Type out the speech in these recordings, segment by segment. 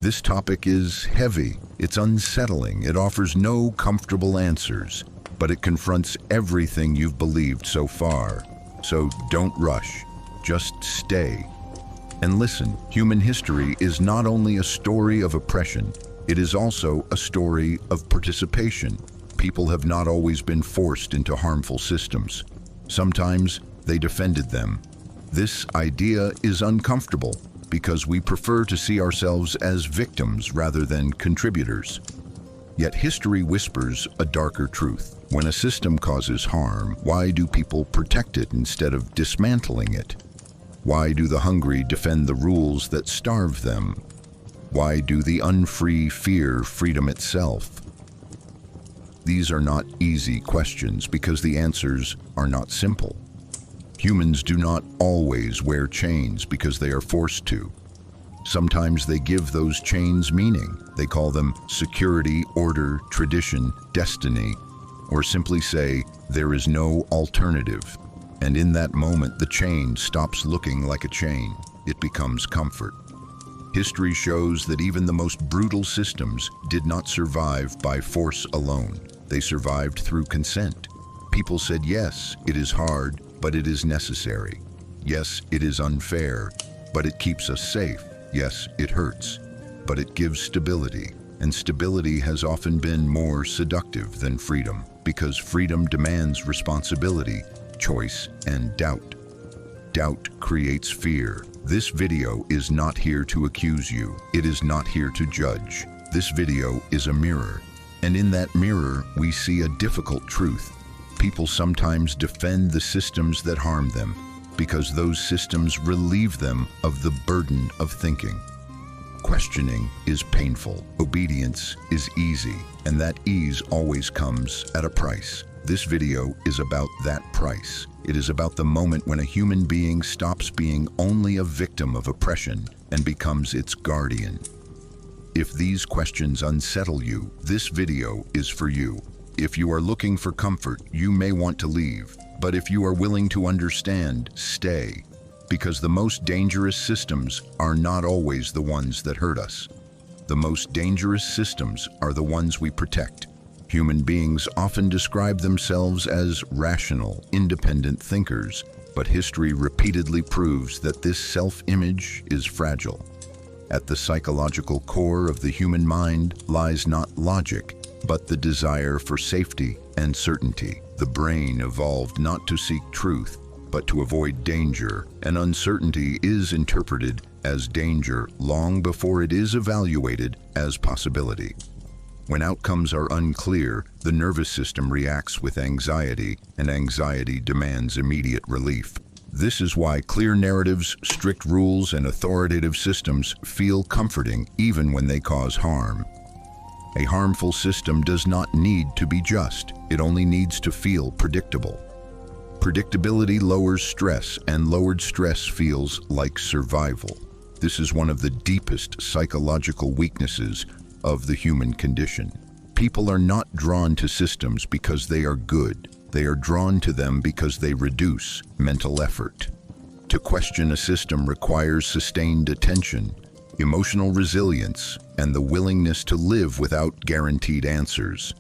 This topic is heavy, it's unsettling, it offers no comfortable answers, but it confronts everything you've believed so far. So don't rush, just stay. And listen, human history is not only a story of oppression, it is also a story of participation. People have not always been forced into harmful systems. Sometimes they defended them. This idea is uncomfortable because we prefer to see ourselves as victims rather than contributors. Yet history whispers a darker truth. When a system causes harm, why do people protect it instead of dismantling it? Why do the hungry defend the rules that starve them? Why do the unfree fear freedom itself? These are not easy questions because the answers are not simple. Humans do not always wear chains because they are forced to. Sometimes they give those chains meaning. They call them security, order, tradition, destiny, or simply say, there is no alternative. And in that moment, the chain stops looking like a chain. It becomes comfort. History shows that even the most brutal systems did not survive by force alone. They survived through consent. People said, yes, it is hard, but it is necessary. Yes, it is unfair, but it keeps us safe. Yes, it hurts, but it gives stability. And stability has often been more seductive than freedom, because freedom demands responsibility, choice, and doubt. Doubt creates fear. This video is not here to accuse you. It is not here to judge. This video is a mirror. And in that mirror, we see a difficult truth. People sometimes defend the systems that harm them because those systems relieve them of the burden of thinking. Questioning is painful. Obedience is easy, and that ease always comes at a price. This video is about that price. It is about the moment when a human being stops being only a victim of oppression and becomes its guardian. If these questions unsettle you, this video is for you. If you are looking for comfort, you may want to leave. But if you are willing to understand, stay. Because the most dangerous systems are not always the ones that hurt us. The most dangerous systems are the ones we protect. Human beings often describe themselves as rational, independent thinkers, but history repeatedly proves that this self-image is fragile. At the psychological core of the human mind lies not logic, but the desire for safety and certainty. The brain evolved not to seek truth, but to avoid danger, and uncertainty is interpreted as danger long before it is evaluated as possibility. When outcomes are unclear, the nervous system reacts with anxiety, and anxiety demands immediate relief. This is why clear narratives, strict rules, and authoritative systems feel comforting even when they cause harm. A harmful system does not need to be just. It only needs to feel predictable. Predictability lowers stress, and lowered stress feels like survival. This is one of the deepest psychological weaknesses of the human condition. People are not drawn to systems because they are good. They are drawn to them because they reduce mental effort. To question a system requires sustained attention, emotional resilience, and the willingness to live without guaranteed answers.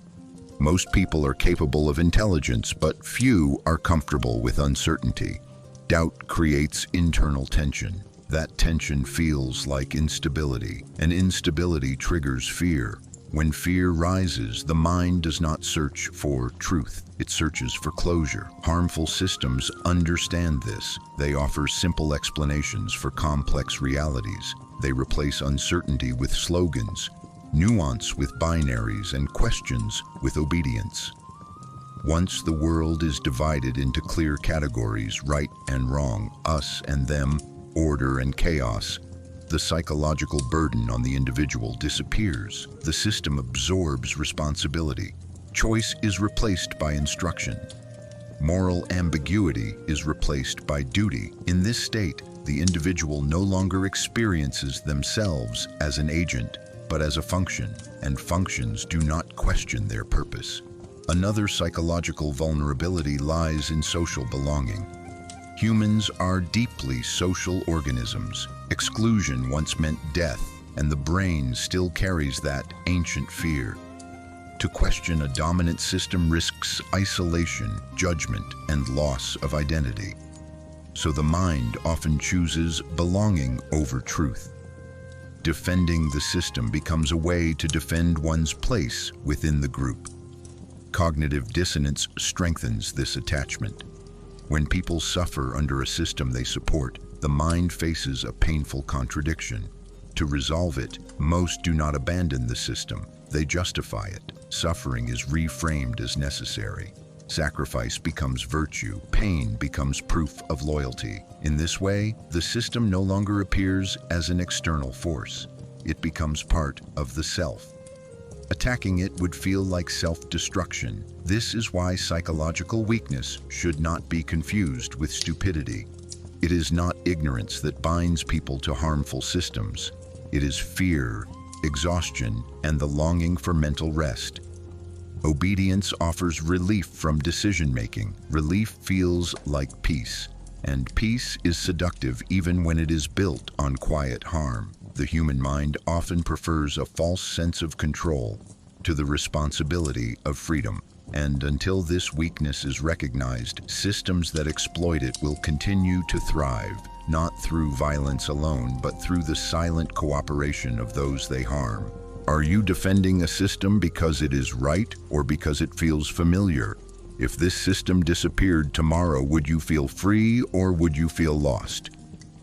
Most people are capable of intelligence, but few are comfortable with uncertainty. Doubt creates internal tension. That tension feels like instability, and instability triggers fear. When fear rises, the mind does not search for truth. It searches for closure. Harmful systems understand this. They offer simple explanations for complex realities. They replace uncertainty with slogans, nuance with binaries, and questions with obedience. Once the world is divided into clear categories, right and wrong, us and them, order and chaos, the psychological burden on the individual disappears. The system absorbs responsibility. Choice is replaced by instruction. Moral ambiguity is replaced by duty. In this state, the individual no longer experiences themselves as an agent, but as a function, and functions do not question their purpose. Another psychological vulnerability lies in social belonging. Humans are deeply social organisms. Exclusion once meant death, and the brain still carries that ancient fear. To question a dominant system risks isolation, judgment, and loss of identity. So the mind often chooses belonging over truth. Defending the system becomes a way to defend one's place within the group. Cognitive dissonance strengthens this attachment. When people suffer under a system they support, the mind faces a painful contradiction. To resolve it, most do not abandon the system, they justify it. Suffering is reframed as necessary. Sacrifice becomes virtue, pain becomes proof of loyalty. In this way, the system no longer appears as an external force. It becomes part of the self. Attacking it would feel like self-destruction. This is why psychological weakness should not be confused with stupidity. It is not ignorance that binds people to harmful systems. It is fear, exhaustion, and the longing for mental rest. Obedience offers relief from decision-making. Relief feels like peace, and peace is seductive even when it is built on quiet harm. The human mind often prefers a false sense of control to the responsibility of freedom. And until this weakness is recognized, systems that exploit it will continue to thrive, not through violence alone, but through the silent cooperation of those they harm. Are you defending a system because it is right or because it feels familiar? If this system disappeared tomorrow, would you feel free or would you feel lost?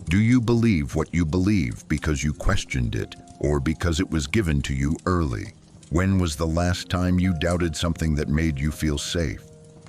Do you believe what you believe because you questioned it or because it was given to you early? When was the last time you doubted something that made you feel safe?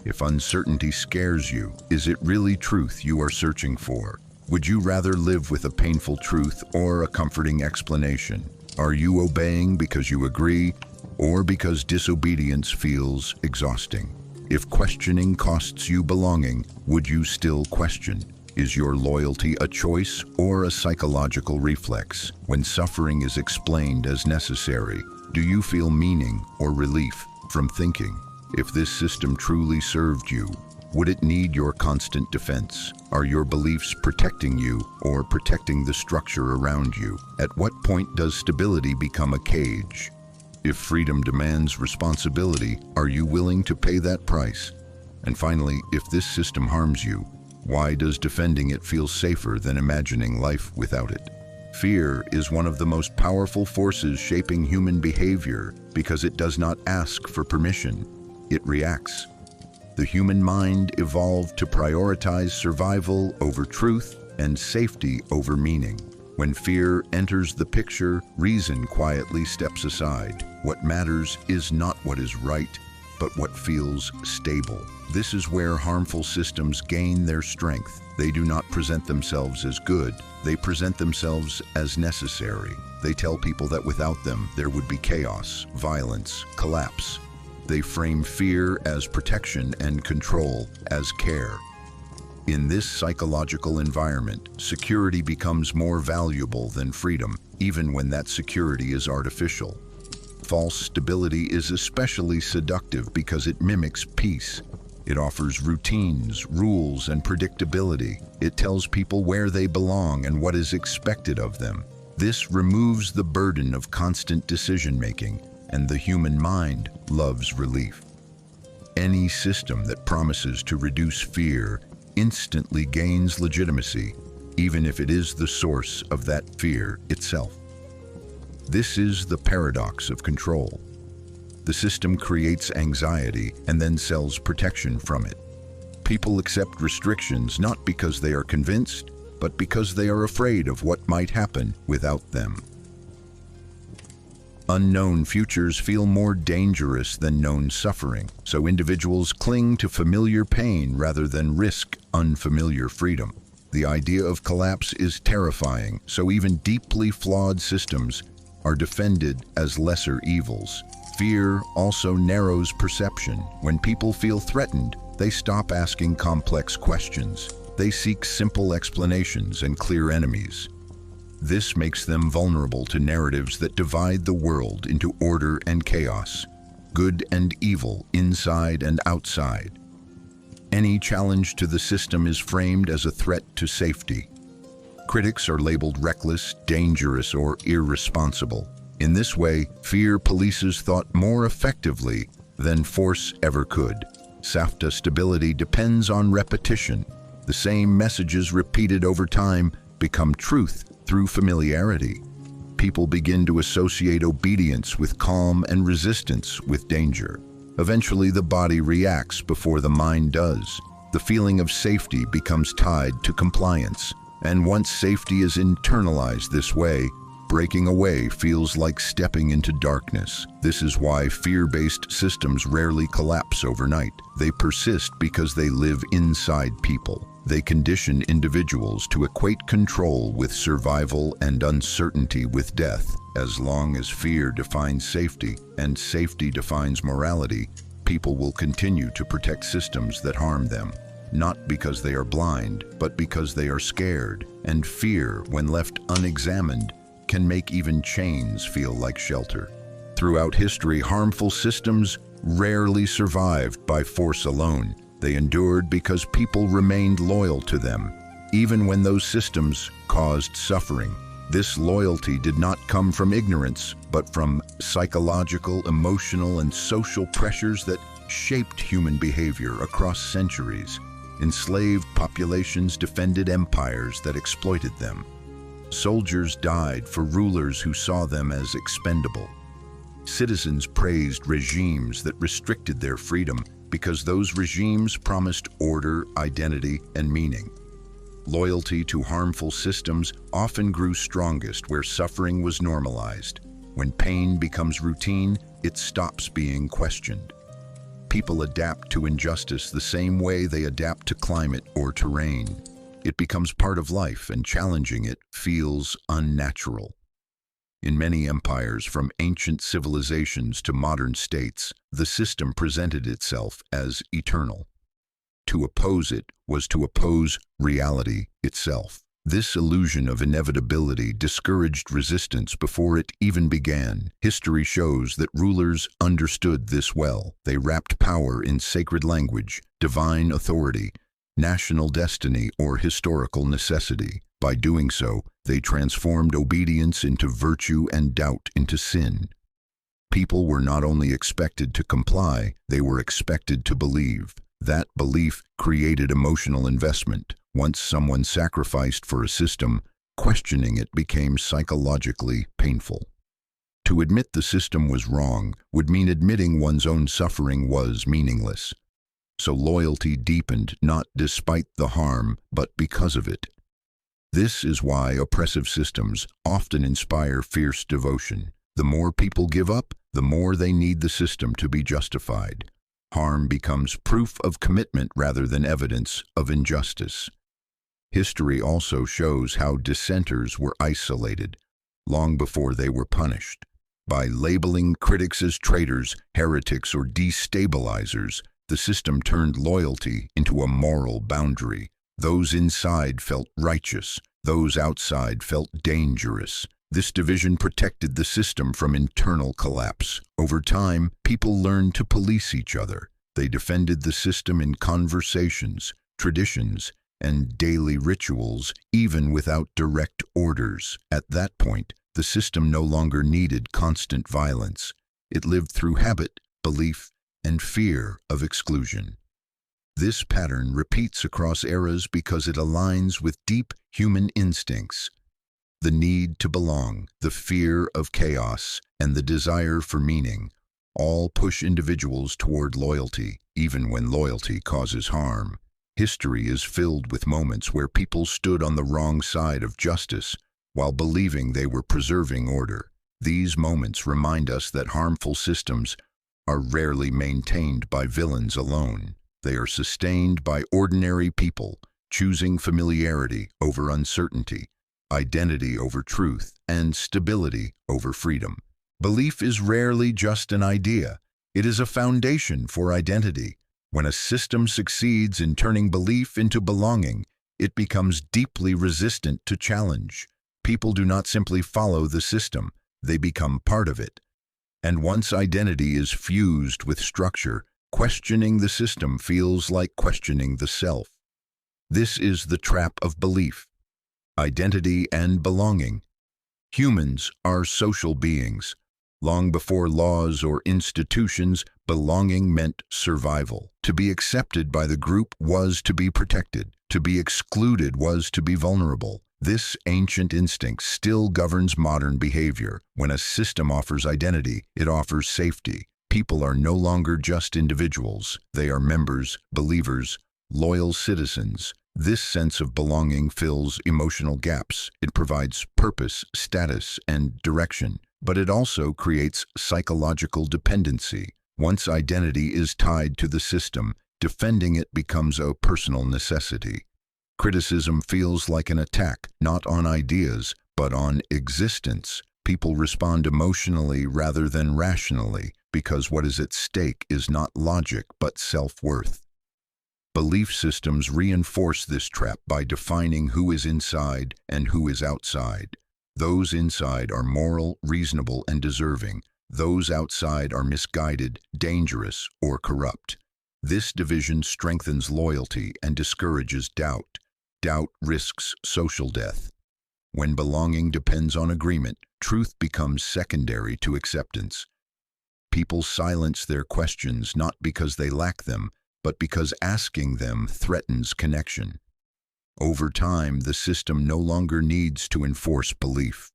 If uncertainty scares you, is it really truth you are searching for? Would you rather live with a painful truth or a comforting explanation? Are you obeying because you agree or because disobedience feels exhausting? If questioning costs you belonging, would you still question? Is your loyalty a choice or a psychological reflex? When suffering is explained as necessary, do you feel meaning or relief from thinking? If this system truly served you, would it need your constant defense? Are your beliefs protecting you or protecting the structure around you? At what point does stability become a cage? If freedom demands responsibility, are you willing to pay that price? And finally, if this system harms you, why does defending it feel safer than imagining life without it? Fear is one of the most powerful forces shaping human behavior because it does not ask for permission. It reacts. The human mind evolved to prioritize survival over truth and safety over meaning. When fear enters the picture, reason quietly steps aside. What matters is not what is right, but what feels stable. This is where harmful systems gain their strength. They do not present themselves as good. They present themselves as necessary. They tell people that without them, there would be chaos, violence, collapse. They frame fear as protection and control as care. In this psychological environment, security becomes more valuable than freedom, even when that security is artificial. False stability is especially seductive because it mimics peace. It offers routines, rules, and predictability. It tells people where they belong and what is expected of them. This removes the burden of constant decision-making, and the human mind loves relief. Any system that promises to reduce fear instantly gains legitimacy, even if it is the source of that fear itself. This is the paradox of control. The system creates anxiety and then sells protection from it. People accept restrictions not because they are convinced, but because they are afraid of what might happen without them. Unknown futures feel more dangerous than known suffering, so individuals cling to familiar pain rather than risk unfamiliar freedom. The idea of collapse is terrifying, so even deeply flawed systems are defended as lesser evils. Fear also narrows perception. When people feel threatened, they stop asking complex questions. They seek simple explanations and clear enemies. This makes them vulnerable to narratives that divide the world into order and chaos, good and evil, inside and outside. Any challenge to the system is framed as a threat to safety. Critics are labeled reckless, dangerous, or irresponsible. In this way, fear polices thought more effectively than force ever could. SAFTA stability depends on repetition. The same messages repeated over time become truth through familiarity. People begin to associate obedience with calm and resistance with danger. Eventually, the body reacts before the mind does. The feeling of safety becomes tied to compliance. And once safety is internalized this way, breaking away feels like stepping into darkness. This is why fear-based systems rarely collapse overnight. They persist because they live inside people. They condition individuals to equate control with survival and uncertainty with death. As long as fear defines safety and safety defines morality, people will continue to protect systems that harm them. Not because they are blind, but because they are scared. And fear, when left unexamined, can make even chains feel like shelter. Throughout history, harmful systems rarely survived by force alone. They endured because people remained loyal to them, even when those systems caused suffering. This loyalty did not come from ignorance, but from psychological, emotional, and social pressures that shaped human behavior across centuries. Enslaved populations defended empires that exploited them. Soldiers died for rulers who saw them as expendable. Citizens praised regimes that restricted their freedom because those regimes promised order, identity, and meaning. Loyalty to harmful systems often grew strongest where suffering was normalized. When pain becomes routine, it stops being questioned. People adapt to injustice the same way they adapt to climate or terrain. It becomes part of life, and challenging it feels unnatural. In many empires, from ancient civilizations to modern states, the system presented itself as eternal. To oppose it was to oppose reality itself. This illusion of inevitability discouraged resistance before it even began. History shows that rulers understood this well. They wrapped power in sacred language, divine authority, national destiny, or historical necessity. By doing so, they transformed obedience into virtue and doubt into sin. People were not only expected to comply, they were expected to believe. That belief created emotional investment. Once someone sacrificed for a system, questioning it became psychologically painful. To admit the system was wrong would mean admitting one's own suffering was meaningless. So loyalty deepened not despite the harm, but because of it. This is why oppressive systems often inspire fierce devotion. The more people give up, the more they need the system to be justified. Harm becomes proof of commitment rather than evidence of injustice. History also shows how dissenters were isolated long before they were punished. By labeling critics as traitors, heretics, or destabilizers, the system turned loyalty into a moral boundary. Those inside felt righteous, those outside felt dangerous. This division protected the system from internal collapse. Over time, people learned to police each other. They defended the system in conversations, traditions, and daily rituals, even without direct orders. At that point, the system no longer needed constant violence. It lived through habit, belief, and fear of exclusion. This pattern repeats across eras because it aligns with deep human instincts. The need to belong, the fear of chaos, and the desire for meaning all push individuals toward loyalty, even when loyalty causes harm. History is filled with moments where people stood on the wrong side of justice while believing they were preserving order. These moments remind us that harmful systems are rarely maintained by villains alone. They are sustained by ordinary people, choosing familiarity over uncertainty, identity over truth, and stability over freedom. Belief is rarely just an idea. It is a foundation for identity. When a system succeeds in turning belief into belonging, it becomes deeply resistant to challenge. People do not simply follow the system, they become part of it. And once identity is fused with structure, questioning the system feels like questioning the self. This is the trap of belief. Identity and belonging. Humans are social beings. Long before laws or institutions, belonging meant survival. To be accepted by the group was to be protected. To be excluded was to be vulnerable. This ancient instinct still governs modern behavior. When a system offers identity, it offers safety. People are no longer just individuals. They are members, believers, loyal citizens. This sense of belonging fills emotional gaps. It provides purpose, status, and direction. But it also creates psychological dependency. Once identity is tied to the system, defending it becomes a personal necessity. Criticism feels like an attack, not on ideas, but on existence. People respond emotionally rather than rationally, because what is at stake is not logic, but self-worth. Belief systems reinforce this trap by defining who is inside and who is outside. Those inside are moral, reasonable, and deserving. Those outside are misguided, dangerous, or corrupt. This division strengthens loyalty and discourages doubt. Doubt risks social death. When belonging depends on agreement, truth becomes secondary to acceptance. People silence their questions not because they lack them, but because asking them threatens connection. Over time, the system no longer needs to enforce belief.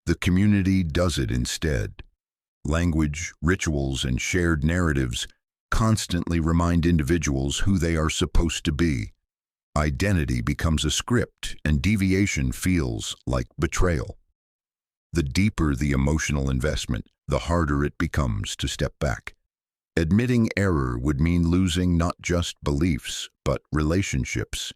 The community does it instead. Language, rituals, and shared narratives constantly remind individuals who they are supposed to be. Identity becomes a script, and deviation feels like betrayal. The deeper the emotional investment, the harder it becomes to step back. Admitting error would mean losing not just beliefs, but relationships,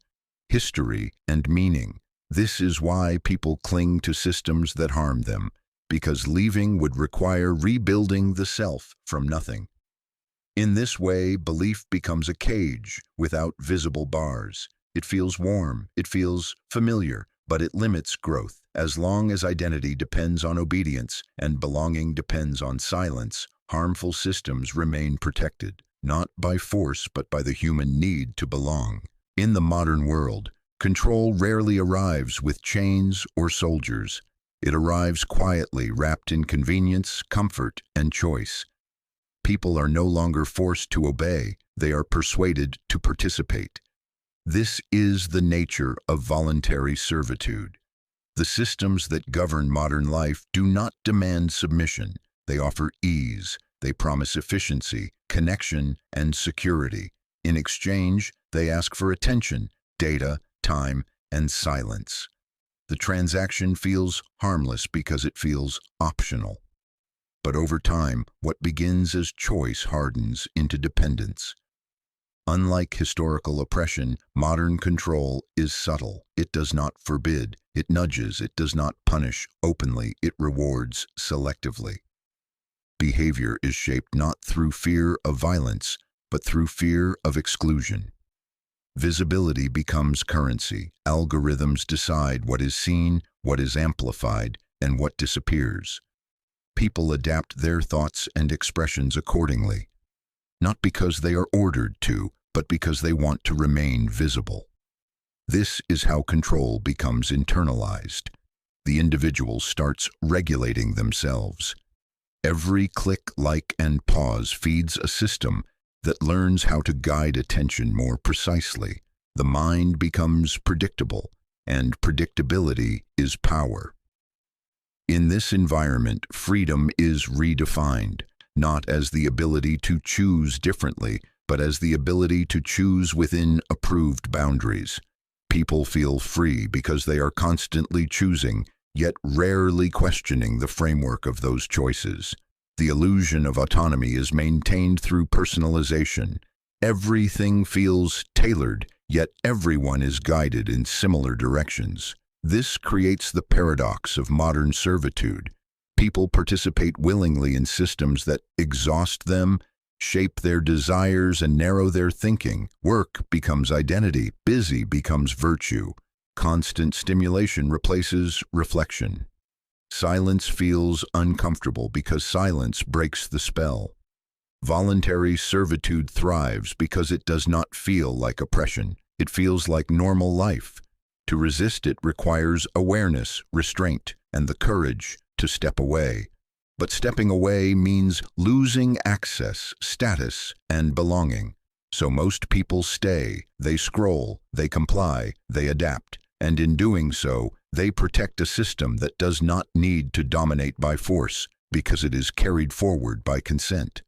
history, and meaning. This is why people cling to systems that harm them, because leaving would require rebuilding the self from nothing. In this way, belief becomes a cage without visible bars. It feels warm, it feels familiar, but it limits growth. As long as identity depends on obedience and belonging depends on silence, harmful systems remain protected, not by force but by the human need to belong. In the modern world, control rarely arrives with chains or soldiers. It arrives quietly, wrapped in convenience, comfort, and choice. People are no longer forced to obey, they are persuaded to participate. This is the nature of voluntary servitude. The systems that govern modern life do not demand submission. They offer ease, they promise efficiency, connection, and security. In exchange, they ask for attention, data, time, and silence. The transaction feels harmless because it feels optional. But over time, what begins as choice hardens into dependence. Unlike historical oppression, modern control is subtle. It does not forbid, it nudges, it does not punish openly, it rewards selectively. Behavior is shaped not through fear of violence, but through fear of exclusion. Visibility becomes currency. Algorithms decide what is seen, what is amplified, and what disappears. People adapt their thoughts and expressions accordingly, not because they are ordered to, but because they want to remain visible. This is how control becomes internalized. The individual starts regulating themselves. Every click, like, and pause feeds a system that learns how to guide attention more precisely. The mind becomes predictable, and predictability is power. In this environment, freedom is redefined, not as the ability to choose differently, but as the ability to choose within approved boundaries. People feel free because they are constantly choosing, yet rarely questioning the framework of those choices. The illusion of autonomy is maintained through personalization. Everything feels tailored, yet everyone is guided in similar directions. This creates the paradox of modern servitude. People participate willingly in systems that exhaust them, shape their desires, and narrow their thinking. Work becomes identity, busy becomes virtue. Constant stimulation replaces reflection. Silence feels uncomfortable because silence breaks the spell. Voluntary servitude thrives because it does not feel like oppression. It feels like normal life. To resist it requires awareness, restraint, and the courage to step away. But stepping away means losing access, status, and belonging. So most people stay, they scroll, they comply, they adapt, and in doing so, they protect a system that does not need to dominate by force because it is carried forward by consent.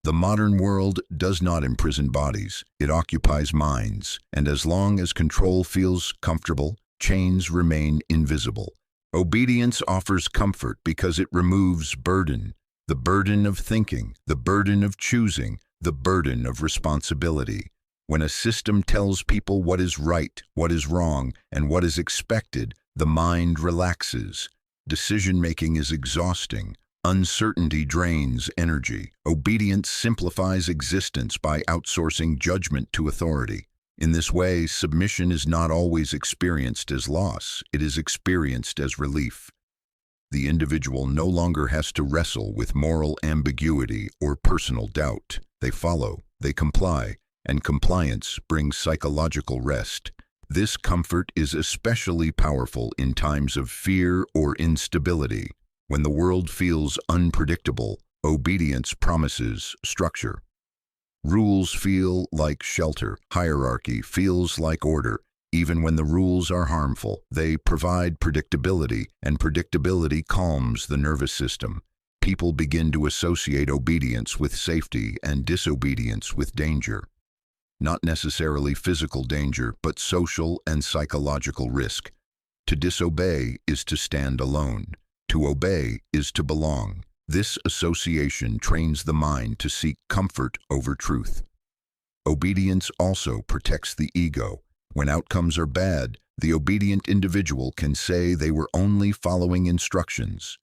The modern world does not imprison bodies, it occupies minds, and as long as control feels comfortable, chains remain invisible. Obedience offers comfort because it removes burden, the burden of thinking, the burden of choosing, the burden of responsibility. When a system tells people what is right, what is wrong, and what is expected, the mind relaxes. Decision-making is exhausting. Uncertainty drains energy. Obedience simplifies existence by outsourcing judgment to authority. In this way, submission is not always experienced as loss, it is experienced as relief. The individual no longer has to wrestle with moral ambiguity or personal doubt. They follow, they comply, and compliance brings psychological rest. This comfort is especially powerful in times of fear or instability. When the world feels unpredictable, obedience promises structure. Rules feel like shelter, hierarchy feels like order. Even when the rules are harmful, they provide predictability, and predictability calms the nervous system. People begin to associate obedience with safety and disobedience with danger. Not necessarily physical danger, but social and psychological risk. To disobey is to stand alone. To obey is to belong. This association trains the mind to seek comfort over truth. Obedience also protects the ego. When outcomes are bad, the obedient individual can say they were only following instructions.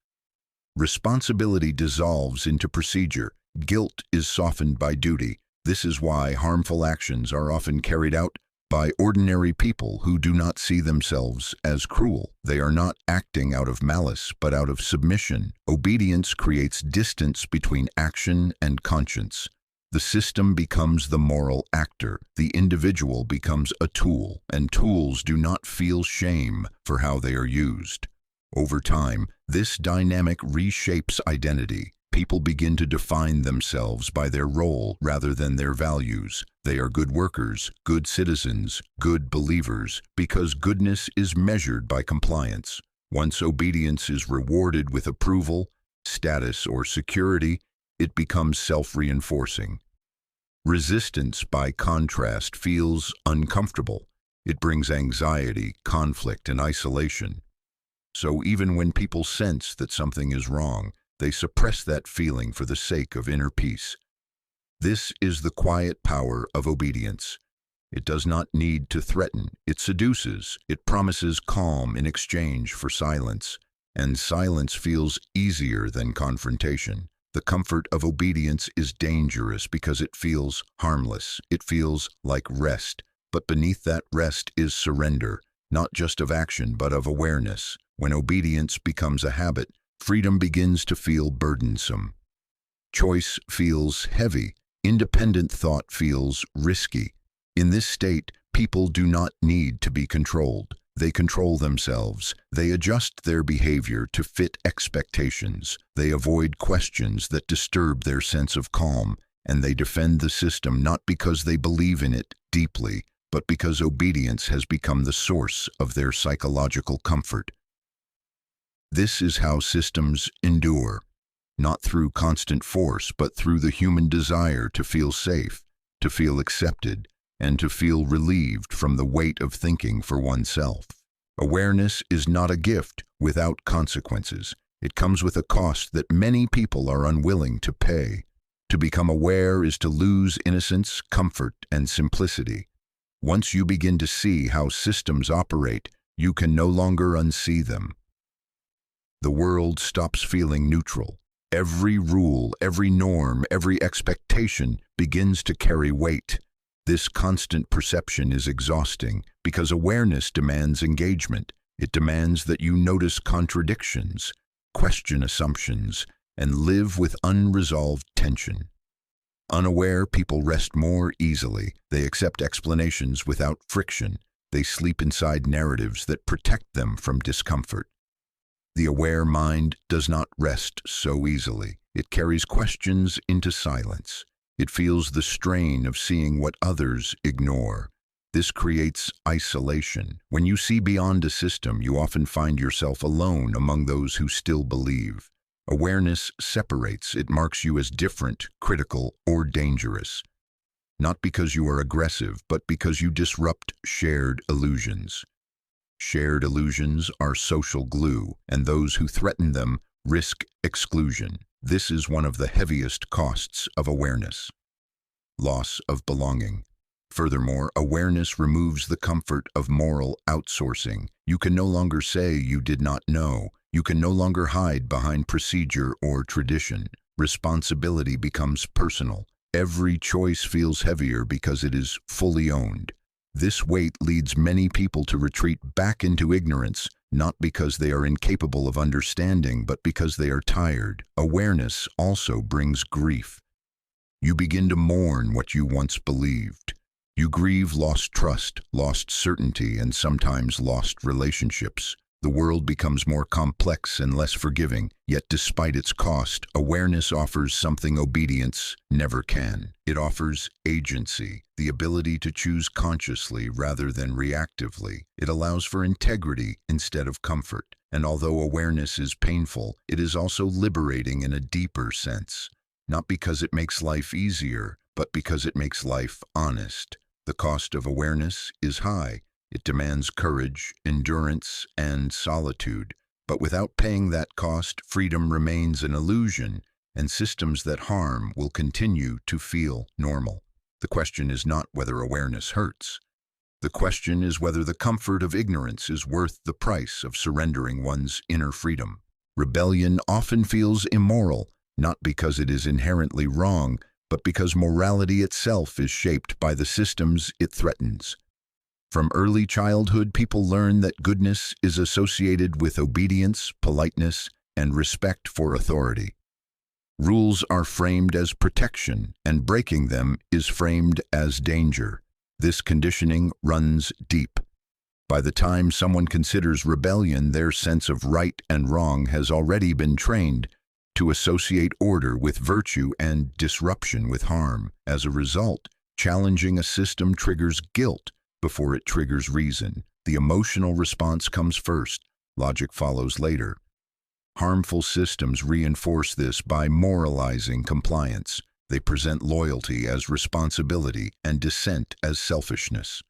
Responsibility dissolves into procedure. Guilt is softened by duty. This is why harmful actions are often carried out by ordinary people who do not see themselves as cruel. They are not acting out of malice, but out of submission. Obedience creates distance between action and conscience. The system becomes the moral actor. The individual becomes a tool, and tools do not feel shame for how they are used. Over time, this dynamic reshapes identity. People begin to define themselves by their role rather than their values. They are good workers, good citizens, good believers, because goodness is measured by compliance. Once obedience is rewarded with approval, status, or security, it becomes self-reinforcing. Resistance, by contrast, feels uncomfortable. It brings anxiety, conflict, and isolation. So even when people sense that something is wrong, they suppress that feeling for the sake of inner peace. This is the quiet power of obedience. It does not need to threaten. It seduces. It promises calm in exchange for silence. And silence feels easier than confrontation. The comfort of obedience is dangerous because it feels harmless. It feels like rest. But beneath that rest is surrender, not just of action, but of awareness. When obedience becomes a habit, freedom begins to feel burdensome. Choice feels heavy. Independent thought feels risky. In this state, people do not need to be controlled. They control themselves. They adjust their behavior to fit expectations. They avoid questions that disturb their sense of calm, and they defend the system not because they believe in it deeply, but because obedience has become the source of their psychological comfort. This is how systems endure, not through constant force, but through the human desire to feel safe, to feel accepted, and to feel relieved from the weight of thinking for oneself. Awareness is not a gift without consequences. It comes with a cost that many people are unwilling to pay. To become aware is to lose innocence, comfort, and simplicity. Once you begin to see how systems operate, you can no longer unsee them. The world stops feeling neutral. Every rule, every norm, every expectation begins to carry weight. This constant perception is exhausting because awareness demands engagement. It demands that you notice contradictions, question assumptions, and live with unresolved tension. Unaware people rest more easily. They accept explanations without friction. They sleep inside narratives that protect them from discomfort. The aware mind does not rest so easily. It carries questions into silence. It feels the strain of seeing what others ignore. This creates isolation. When you see beyond a system, you often find yourself alone among those who still believe. Awareness separates. It marks you as different, critical, or dangerous. Not because you are aggressive, but because you disrupt shared illusions. Shared illusions are social glue, and those who threaten them risk exclusion. This is one of the heaviest costs of awareness. Loss of belonging. Furthermore, awareness removes the comfort of moral outsourcing. You can no longer say you did not know. You can no longer hide behind procedure or tradition. Responsibility becomes personal. Every choice feels heavier because it is fully owned. This weight leads many people to retreat back into ignorance, not because they are incapable of understanding, but because they are tired. Awareness also brings grief. You begin to mourn what you once believed. You grieve lost trust, lost certainty, and sometimes lost relationships. The world becomes more complex and less forgiving, yet despite its cost, awareness offers something obedience never can. It offers agency, the ability to choose consciously rather than reactively. It allows for integrity instead of comfort. And although awareness is painful, it is also liberating in a deeper sense. Not because it makes life easier, but because it makes life honest. The cost of awareness is high. It demands courage, endurance, and solitude. But without paying that cost, freedom remains an illusion, and systems that harm will continue to feel normal. The question is not whether awareness hurts. The question is whether the comfort of ignorance is worth the price of surrendering one's inner freedom. Rebellion often feels immoral, not because it is inherently wrong, but because morality itself is shaped by the systems it threatens. From early childhood, people learn that goodness is associated with obedience, politeness, and respect for authority. Rules are framed as protection, and breaking them is framed as danger. This conditioning runs deep. By the time someone considers rebellion, their sense of right and wrong has already been trained to associate order with virtue and disruption with harm. As a result, challenging a system triggers guilt before it triggers reason. The emotional response comes first, logic follows later. Harmful systems reinforce this by moralizing compliance. They present loyalty as responsibility and dissent as selfishness.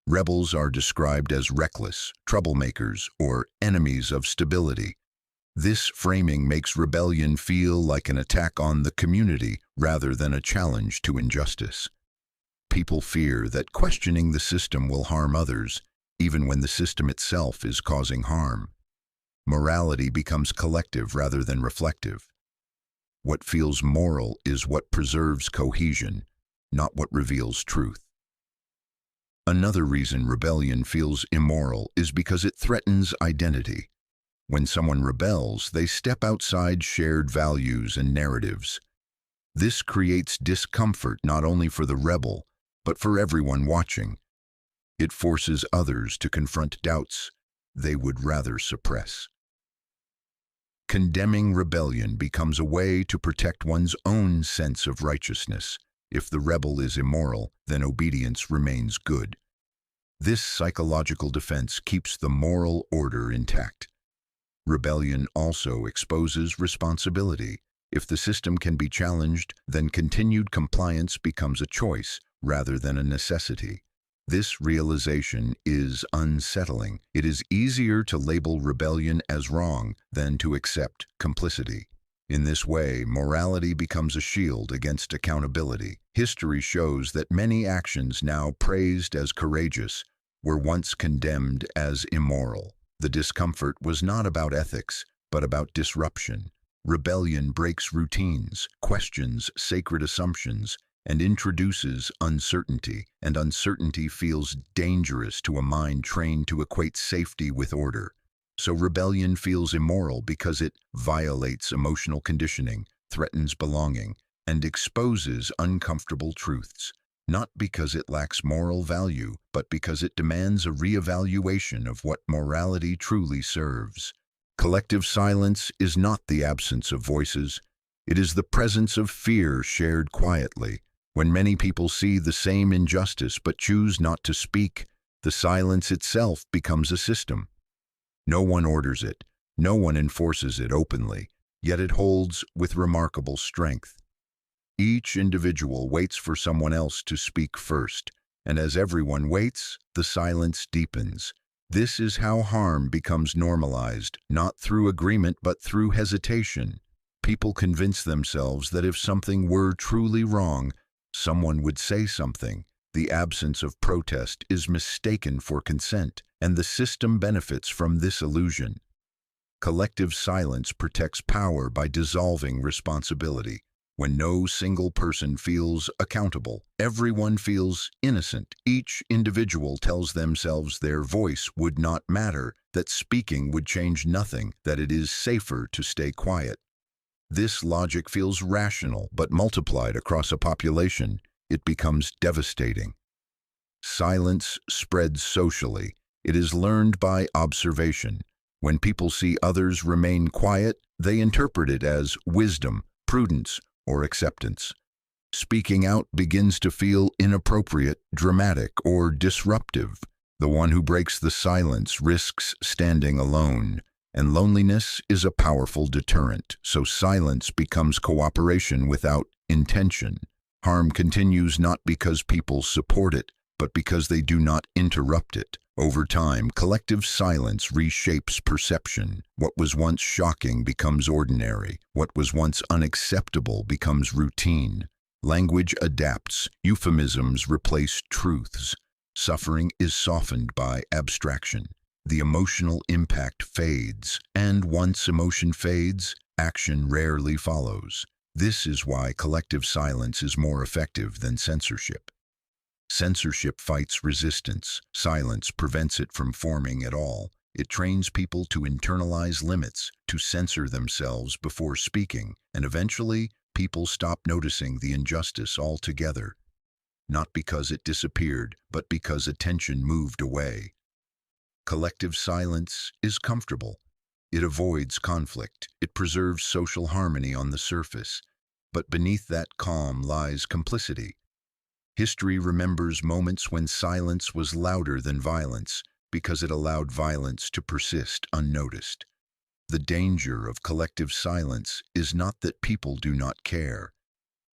Rebels are described as reckless, troublemakers, or enemies of stability. This framing makes rebellion feel like an attack on the community rather than a challenge to injustice. People fear that questioning the system will harm others, even when the system itself is causing harm. Morality becomes collective rather than reflective. What feels moral is what preserves cohesion, not what reveals truth. Another reason rebellion feels immoral is because it threatens identity. When someone rebels, they step outside shared values and narratives. This creates discomfort not only for the rebel, but for everyone watching. It forces others to confront doubts they would rather suppress. Condemning rebellion becomes a way to protect one's own sense of righteousness. If the rebel is immoral, then obedience remains good. This psychological defense keeps the moral order intact. Rebellion also exposes responsibility. If the system can be challenged, then continued compliance becomes a choice rather than a necessity. This realization is unsettling. It is easier to label rebellion as wrong than to accept complicity. In this way, morality becomes a shield against accountability. History shows that many actions now praised as courageous were once condemned as immoral. The discomfort was not about ethics, but about disruption. Rebellion breaks routines, questions sacred assumptions, and introduces uncertainty, and uncertainty feels dangerous to a mind trained to equate safety with order. So rebellion feels immoral because it violates emotional conditioning, threatens belonging, and exposes uncomfortable truths. not because it lacks moral value, but because it demands a reevaluation of what morality truly serves. Collective silence is not the absence of voices. It is the presence of fear shared quietly. When many people see the same injustice but choose not to speak, the silence itself becomes a system. No one orders it, no one enforces it openly, yet it holds with remarkable strength. Each individual waits for someone else to speak first, and as everyone waits, the silence deepens. This is how harm becomes normalized, not through agreement but through hesitation. People convince themselves that if something were truly wrong, someone would say something. The absence of protest is mistaken for consent, and the system benefits from this illusion. Collective silence protects power by dissolving responsibility. When no single person feels accountable, everyone feels innocent. Each individual tells themselves their voice would not matter, that speaking would change nothing, that it is safer to stay quiet. This logic feels rational, but multiplied across a population, it becomes devastating. Silence spreads socially. It is learned by observation. When people see others remain quiet, they interpret it as wisdom, prudence, or acceptance. Speaking out begins to feel inappropriate, dramatic, or disruptive. The one who breaks the silence risks standing alone, and loneliness is a powerful deterrent, so silence becomes cooperation without intention. Harm continues not because people support it, but because they do not interrupt it. Over time, collective silence reshapes perception. What was once shocking becomes ordinary. What was once unacceptable becomes routine. Language adapts. Euphemisms replace truths. Suffering is softened by abstraction. The emotional impact fades, and once emotion fades, action rarely follows. This is why collective silence is more effective than censorship. Censorship fights resistance. Silence prevents it from forming at all. It trains people to internalize limits, to censor themselves before speaking, and eventually, people stop noticing the injustice altogether. Not because it disappeared, but because attention moved away. Collective silence is comfortable. It avoids conflict. It preserves social harmony on the surface. But beneath that calm lies complicity. History remembers moments when silence was louder than violence because it allowed violence to persist unnoticed. The danger of collective silence is not that people do not care.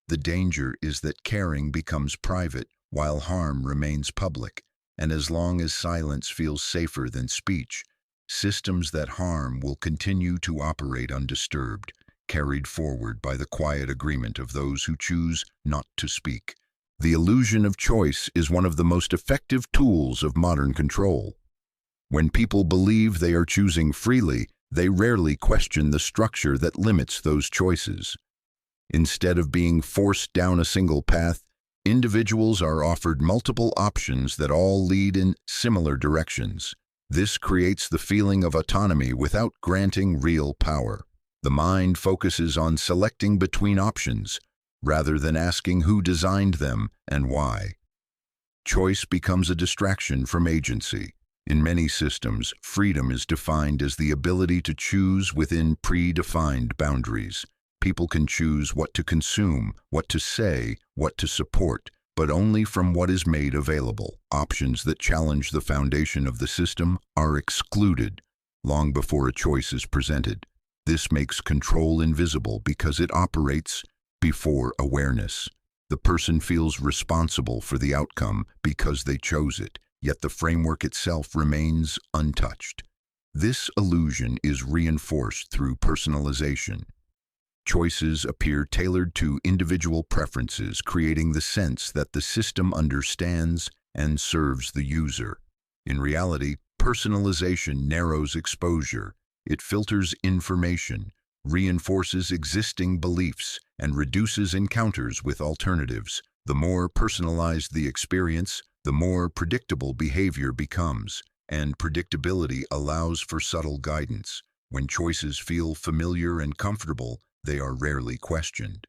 The danger is that caring becomes private while harm remains public, and as long as silence feels safer than speech, systems that harm will continue to operate undisturbed, carried forward by the quiet agreement of those who choose not to speak. The illusion of choice is one of the most effective tools of modern control. When people believe they are choosing freely, they rarely question the structure that limits those choices. Instead of being forced down a single path, individuals are offered multiple options that all lead in similar directions. This creates the feeling of autonomy without granting real power. The mind focuses on selecting between options, rather than asking who designed them and why. Choice becomes a distraction from agency. In many systems, freedom is defined as the ability to choose within predefined boundaries. People can choose what to consume, what to say, what to support, but only from what is made available. Options that challenge the foundation of the system are excluded long before a choice is presented. This makes control invisible because it operates before awareness. The person feels responsible for the outcome because they chose it, yet the framework itself remains untouched. This illusion is reinforced through personalization. Choices appear tailored to individual preferences, creating the sense that the system understands and serves the user. In reality, personalization narrows exposure. It filters information, reinforces existing beliefs, and reduces encounters with alternatives. The more personalized the experience, the more predictable behavior becomes, and predictability allows for subtle guidance. When choices feel familiar and comfortable, they are rarely questioned.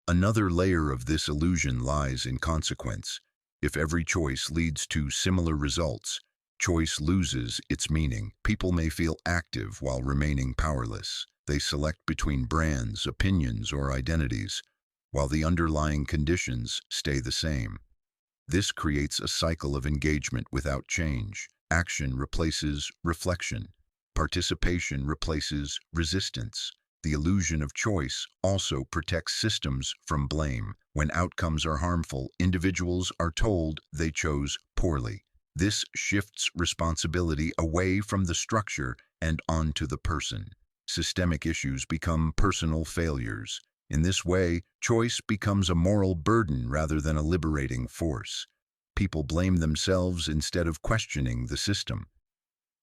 Another layer of this illusion lies in consequence. If every choice leads to similar results, choice loses its meaning. People may feel active while remaining powerless. They select between brands, opinions, or identities, while the underlying conditions stay the same. This creates a cycle of engagement without change. Action replaces reflection. Participation replaces resistance. The illusion of choice also protects systems from blame. When outcomes are harmful, individuals are told they chose poorly. This shifts responsibility away from the structure and onto the person. Systemic issues become personal failures. In this way, choice becomes a moral burden rather than a liberating force. People blame themselves instead of questioning the system.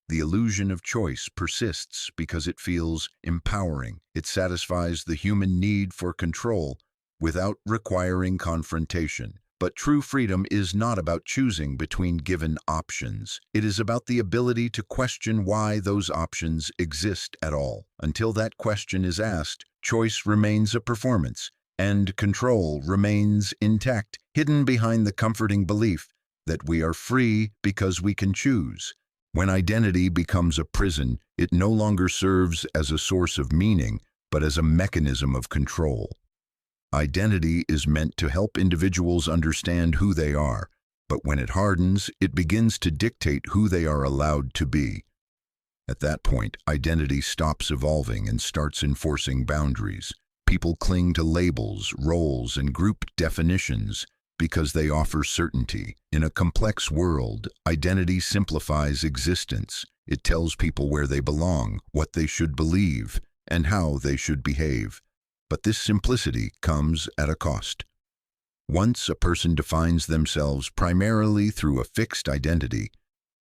The illusion of choice persists because it feels empowering. It satisfies the human need for control without requiring confrontation. But true freedom is not about choosing between given options. It is about the ability to question why those options exist at all. Until that question is asked, choice remains a performance, and control remains intact, hidden behind the comforting belief that we are free because we can choose. When identity becomes a prison, it no longer serves as a source of meaning, but as a mechanism of control. Identity is meant to help individuals understand who they are, but when it hardens, it begins to dictate who they are allowed to be. At that point, identity stops evolving and starts enforcing boundaries. People cling to labels, roles, and group definitions because they offer certainty. In a complex world, identity simplifies existence. It tells people where they belong, what they should believe, and how they should behave. But this simplicity comes at a cost. Once a person defines themselves primarily through a fixed identity,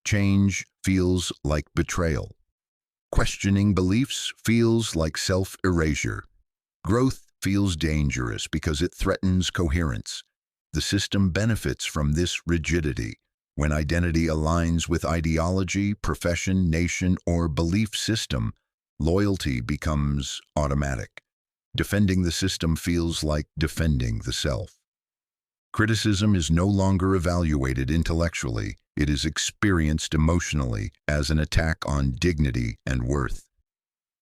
change feels like betrayal. Questioning beliefs feels like self-erasure. Growth feels dangerous because it threatens coherence. The system benefits from this rigidity. When identity aligns with ideology, profession, nation, or belief system, loyalty becomes automatic. Defending the system feels like defending the self. Criticism is no longer evaluated intellectually. It is experienced emotionally as an attack on dignity and worth.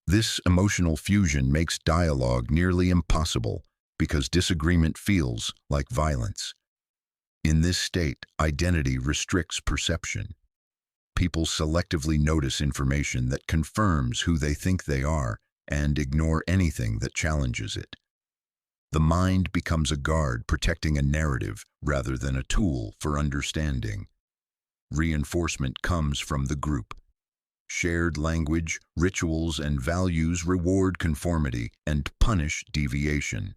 This emotional fusion makes dialogue nearly impossible because disagreement feels like violence. In this state, identity restricts perception. People selectively notice information that confirms who they think they are and ignore anything that challenges it. The mind becomes a guard protecting a narrative rather than a tool for understanding. Reinforcement comes from the group. Shared language, rituals, and values reward conformity and punish deviation.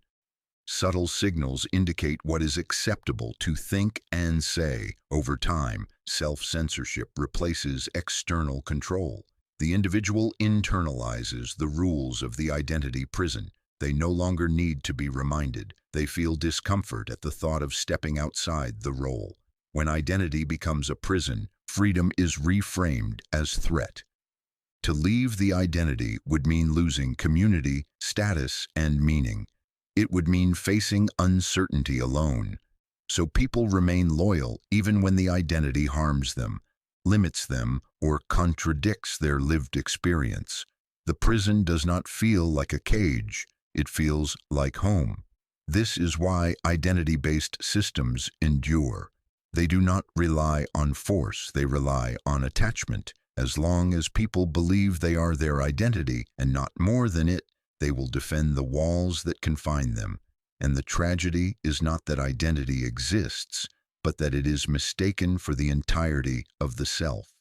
Subtle signals indicate what is acceptable to think and say. Over time, self-censorship replaces external control. The individual internalizes the rules of the identity prison. They no longer need to be reminded. They feel discomfort at the thought of stepping outside the role. When identity becomes a prison, freedom is reframed as threat. To leave the identity would mean losing community, status, and meaning. It would mean facing uncertainty alone. So people remain loyal even when the identity harms them, limits them, or contradicts their lived experience. The prison does not feel like a cage. It feels like home. This is why identity-based systems endure. They do not rely on force, they rely on attachment. As long as people believe they are their identity and not more than it, they will defend the walls that confine them. And the tragedy is not that identity exists, but that it is mistaken for the entirety of the self.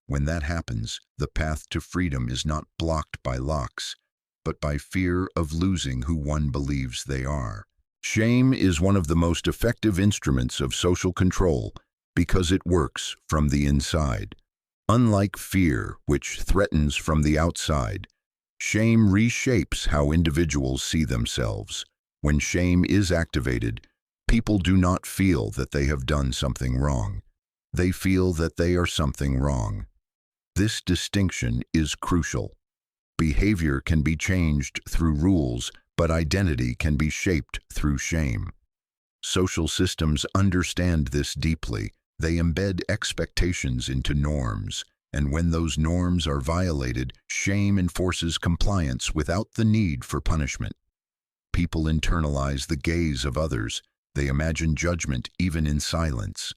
When that happens, the path to freedom is not blocked by locks, but by fear of losing who one believes they are. Shame is one of the most effective instruments of social control because it works from the inside. Unlike fear, which threatens from the outside, shame reshapes how individuals see themselves. When shame is activated, people do not feel that they have done something wrong. They feel that they are something wrong. This distinction is crucial. Behavior can be changed through rules, but identity can be shaped through shame. Social systems understand this deeply. They embed expectations into norms, and when those norms are violated, shame enforces compliance without the need for punishment. People internalize the gaze of others. They imagine judgment even in silence.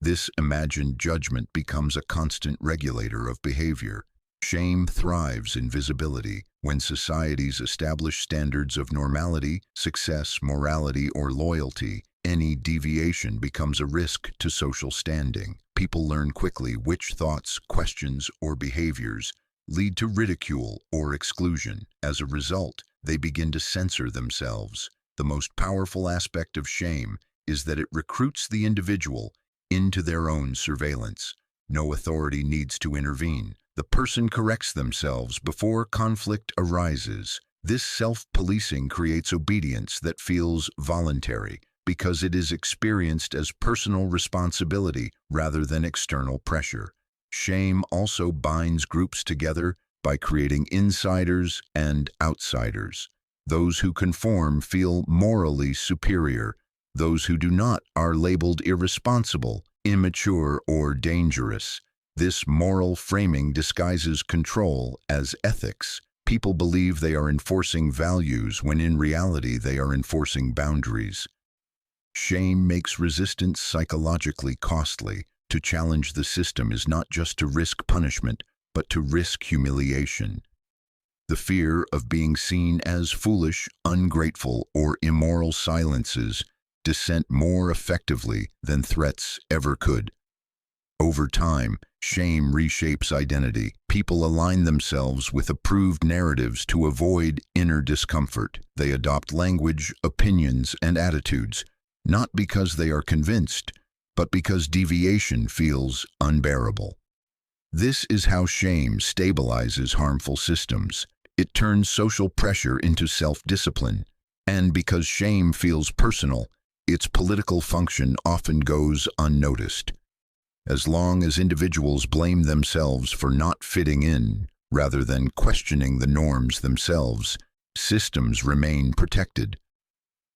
This imagined judgment becomes a constant regulator of behavior. Shame thrives in visibility. When societies establish standards of normality, success, morality, or loyalty, any deviation becomes a risk to social standing. People learn quickly which thoughts, questions, or behaviors lead to ridicule or exclusion. As a result, they begin to censor themselves. The most powerful aspect of shame is that it recruits the individual into their own surveillance. No authority needs to intervene. The person corrects themselves before conflict arises. This self-policing creates obedience that feels voluntary because it is experienced as personal responsibility rather than external pressure. Shame also binds groups together by creating insiders and outsiders. Those who conform feel morally superior. Those who do not are labeled irresponsible, immature, or dangerous. This moral framing disguises control as ethics. People believe they are enforcing values when in reality they are enforcing boundaries. Shame makes resistance psychologically costly. To challenge the system is not just to risk punishment, but to risk humiliation. The fear of being seen as foolish, ungrateful, or immoral silences dissent more effectively than threats ever could. Over time, shame reshapes identity. People align themselves with approved narratives to avoid inner discomfort. They adopt language, opinions, and attitudes, not because they are convinced, but because deviation feels unbearable. This is how shame stabilizes harmful systems. It turns social pressure into self-discipline. And because shame feels personal, its political function often goes unnoticed. As long as individuals blame themselves for not fitting in, rather than questioning the norms themselves, systems remain protected.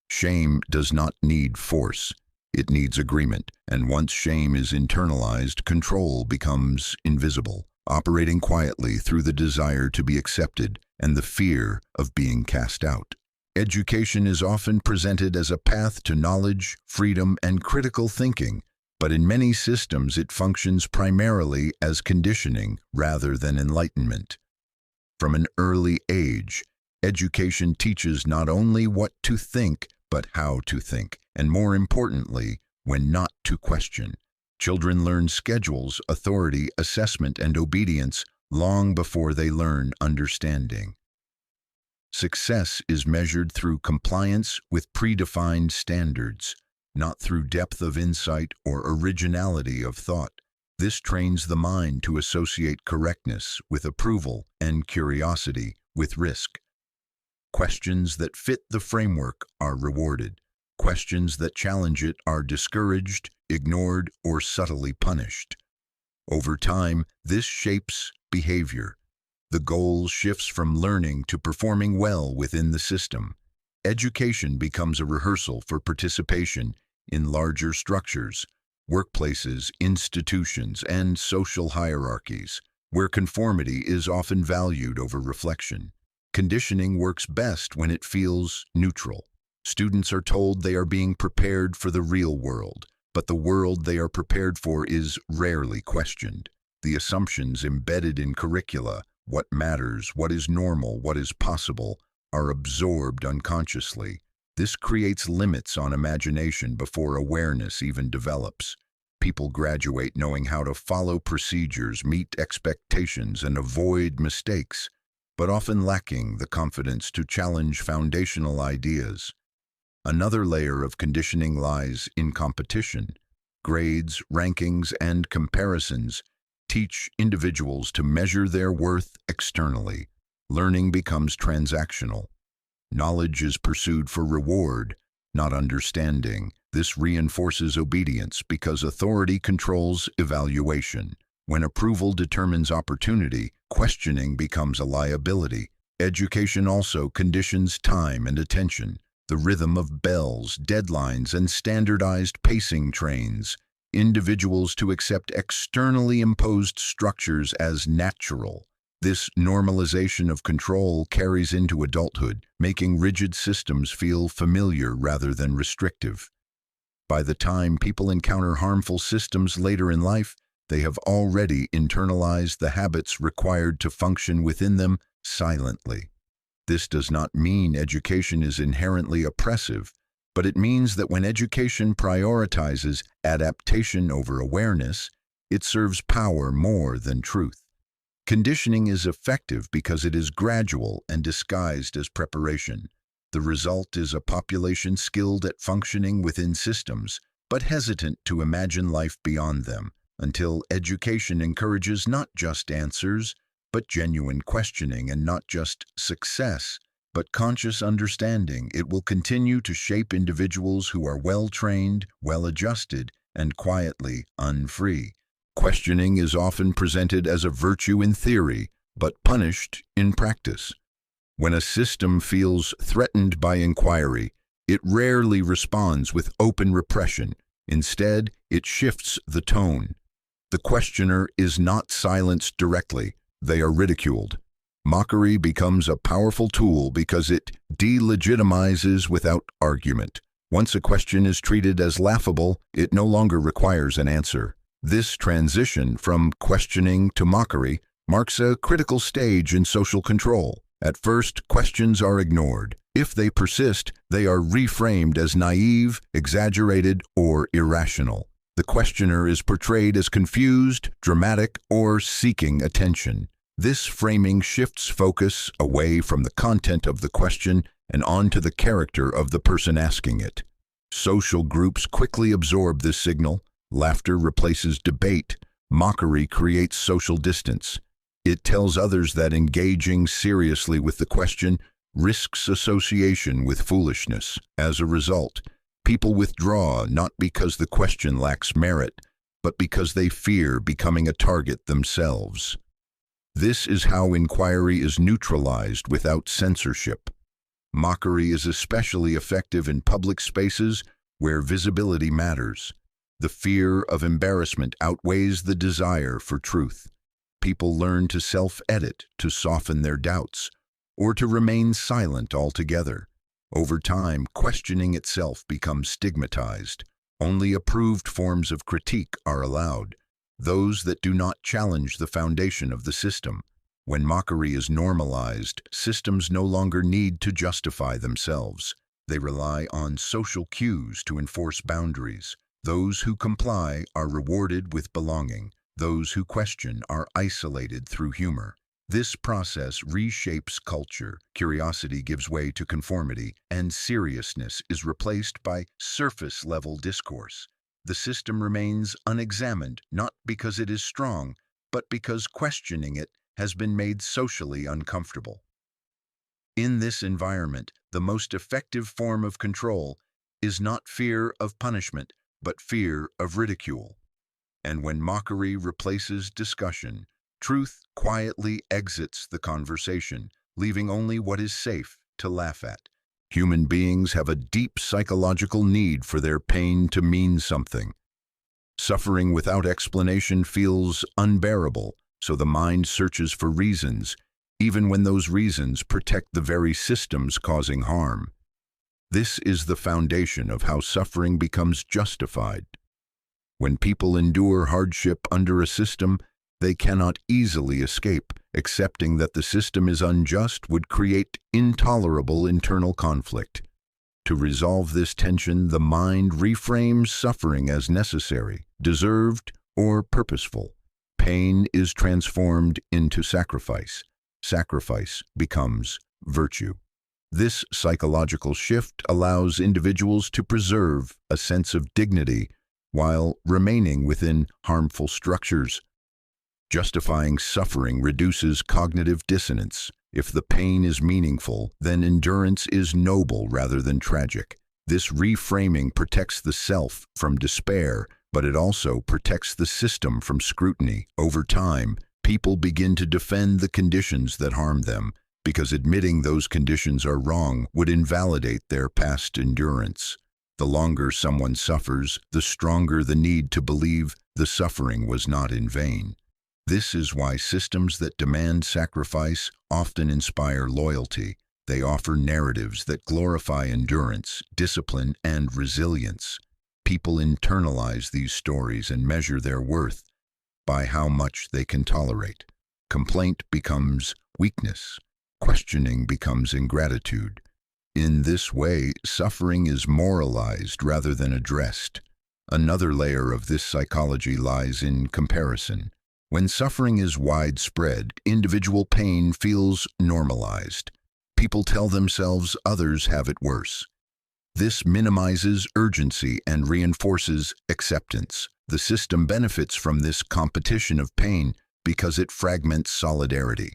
Shame does not need force. It needs agreement, and once shame is internalized, control becomes invisible, operating quietly through the desire to be accepted and the fear of being cast out. Education is often presented as a path to knowledge, freedom, and critical thinking, but in many systems it functions primarily as conditioning rather than enlightenment. From an early age, education teaches not only what to think, but how to think, and more importantly, when not to question. Children learn schedules, authority, assessment, and obedience long before they learn understanding. Success is measured through compliance with predefined standards, not through depth of insight or originality of thought. This trains the mind to associate correctness with approval and curiosity with risk. Questions that fit the framework are rewarded. Questions that challenge it are discouraged, ignored, or subtly punished. Over time, this shapes behavior. The goal shifts from learning to performing well within the system. Education becomes a rehearsal for participation in larger structures, workplaces, institutions, and social hierarchies, where conformity is often valued over reflection. Conditioning works best when it feels neutral. Students are told they are being prepared for the real world, but the world they are prepared for is rarely questioned. The assumptions embedded in curricula, what matters, what is normal, what is possible, are absorbed unconsciously. This creates limits on imagination before awareness even develops. People graduate knowing how to follow procedures, meet expectations, and avoid mistakes, but often lacking the confidence to challenge foundational ideas. Another layer of conditioning lies in competition. Grades, rankings, and comparisons teach individuals to measure their worth externally. Learning becomes transactional. Knowledge is pursued for reward, not understanding. This reinforces obedience because authority controls evaluation. When approval determines opportunity, questioning becomes a liability. Education also conditions time and attention, the rhythm of bells, deadlines, and standardized pacing trains individuals to accept externally imposed structures as natural. This normalization of control carries into adulthood, making rigid systems feel familiar rather than restrictive. By the time people encounter harmful systems later in life, they have already internalized the habits required to function within them silently. This does not mean education is inherently oppressive, but it means that when education prioritizes adaptation over awareness, it serves power more than truth. Conditioning is effective because it is gradual and disguised as preparation. The result is a population skilled at functioning within systems, but hesitant to imagine life beyond them, until education encourages not just answers, but genuine questioning, and not just success, but conscious understanding. It will continue to shape individuals who are well-trained, well-adjusted, and quietly unfree. Questioning is often presented as a virtue in theory, but punished in practice. When a system feels threatened by inquiry, it rarely responds with open repression. Instead, it shifts the tone. The questioner is not silenced directly, they are ridiculed. Mockery becomes a powerful tool because it delegitimizes without argument. Once a question is treated as laughable, it no longer requires an answer. This transition from questioning to mockery marks a critical stage in social control. At first, questions are ignored. If they persist, they are reframed as naive, exaggerated, or irrational. The questioner is portrayed as confused, dramatic, or seeking attention. This framing shifts focus away from the content of the question and onto the character of the person asking it. Social groups quickly absorb this signal. Laughter replaces debate. Mockery creates social distance. It tells others that engaging seriously with the question risks association with foolishness. As a result, people withdraw not because the question lacks merit, but because they fear becoming a target themselves. This is how inquiry is neutralized without censorship. Mockery is especially effective in public spaces where visibility matters. The fear of embarrassment outweighs the desire for truth. People learn to self-edit, to soften their doubts, or to remain silent altogether. Over time, questioning itself becomes stigmatized. Only approved forms of critique are allowed, those that do not challenge the foundation of the system. When mockery is normalized, systems no longer need to justify themselves. They rely on social cues to enforce boundaries. Those who comply are rewarded with belonging. Those who question are isolated through humor. This process reshapes culture. Curiosity gives way to conformity, and seriousness is replaced by surface-level discourse. The system remains unexamined, not because it is strong, but because questioning it has been made socially uncomfortable. In this environment, the most effective form of control is not fear of punishment, but fear of ridicule. And when mockery replaces discussion, truth quietly exits the conversation, leaving only what is safe to laugh at. Human beings have a deep psychological need for their pain to mean something. Suffering without explanation feels unbearable, so the mind searches for reasons, even when those reasons protect the very systems causing harm. This is the foundation of how suffering becomes justified. When people endure hardship under a system, they cannot easily escape. Accepting that the system is unjust would create intolerable internal conflict. To resolve this tension, the mind reframes suffering as necessary, deserved, or purposeful. Pain is transformed into sacrifice. Sacrifice becomes virtue. This psychological shift allows individuals to preserve a sense of dignity while remaining within harmful structures. Justifying suffering reduces cognitive dissonance. If the pain is meaningful, then endurance is noble rather than tragic. This reframing protects the self from despair, but it also protects the system from scrutiny. Over time, people begin to defend the conditions that harm them. because admitting those conditions are wrong would invalidate their past endurance. The longer someone suffers, the stronger the need to believe the suffering was not in vain. This is why systems that demand sacrifice often inspire loyalty. They offer narratives that glorify endurance, discipline, and resilience. People internalize these stories and measure their worth by how much they can tolerate. Complaint becomes weakness. Questioning becomes ingratitude. In this way, suffering is moralized rather than addressed. Another layer of this psychology lies in comparison. When suffering is widespread, individual pain feels normalized. People tell themselves others have it worse. This minimizes urgency and reinforces acceptance. The system benefits from this competition of pain because it fragments solidarity.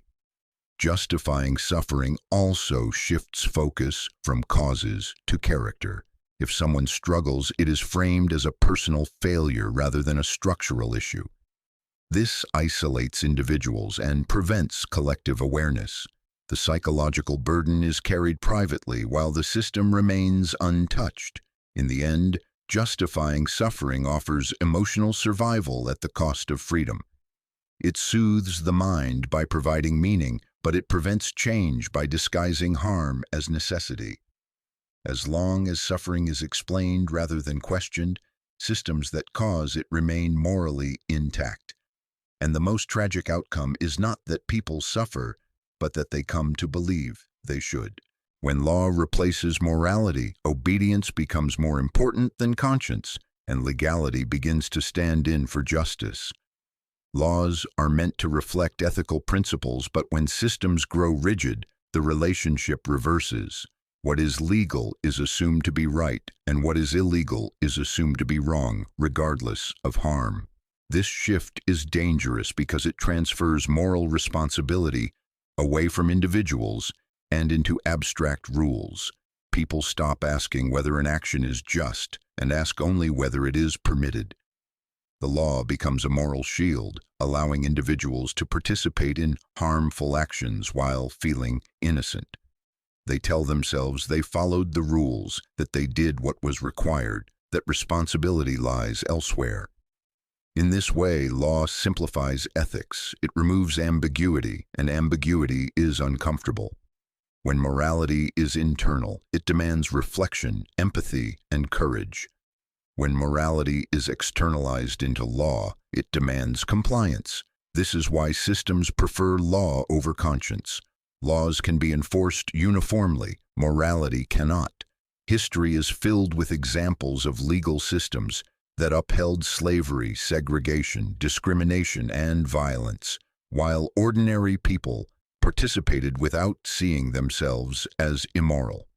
Justifying suffering also shifts focus from causes to character. If someone struggles, it is framed as a personal failure rather than a structural issue. This isolates individuals and prevents collective awareness. The psychological burden is carried privately while the system remains untouched. In the end, justifying suffering offers emotional survival at the cost of freedom. It soothes the mind by providing meaning, but it prevents change by disguising harm as necessity. As long as suffering is explained rather than questioned, systems that cause it remain morally intact. And the most tragic outcome is not that people suffer, but that they come to believe they should. When law replaces morality, obedience becomes more important than conscience, and legality begins to stand in for justice. Laws are meant to reflect ethical principles, but when systems grow rigid, the relationship reverses. What is legal is assumed to be right, and what is illegal is assumed to be wrong, regardless of harm. This shift is dangerous because it transfers moral responsibility away from individuals and into abstract rules. People stop asking whether an action is just and ask only whether it is permitted. The law becomes a moral shield, allowing individuals to participate in harmful actions while feeling innocent. They tell themselves they followed the rules, that they did what was required, that responsibility lies elsewhere. In this way, law simplifies ethics. It removes ambiguity, and ambiguity is uncomfortable. When morality is internal, it demands reflection, empathy, and courage. When morality is externalized into law, it demands compliance. This is why systems prefer law over conscience. Laws can be enforced uniformly, morality cannot. History is filled with examples of legal systems that upheld slavery, segregation, discrimination, and violence, while ordinary people participated without seeing themselves as immoral.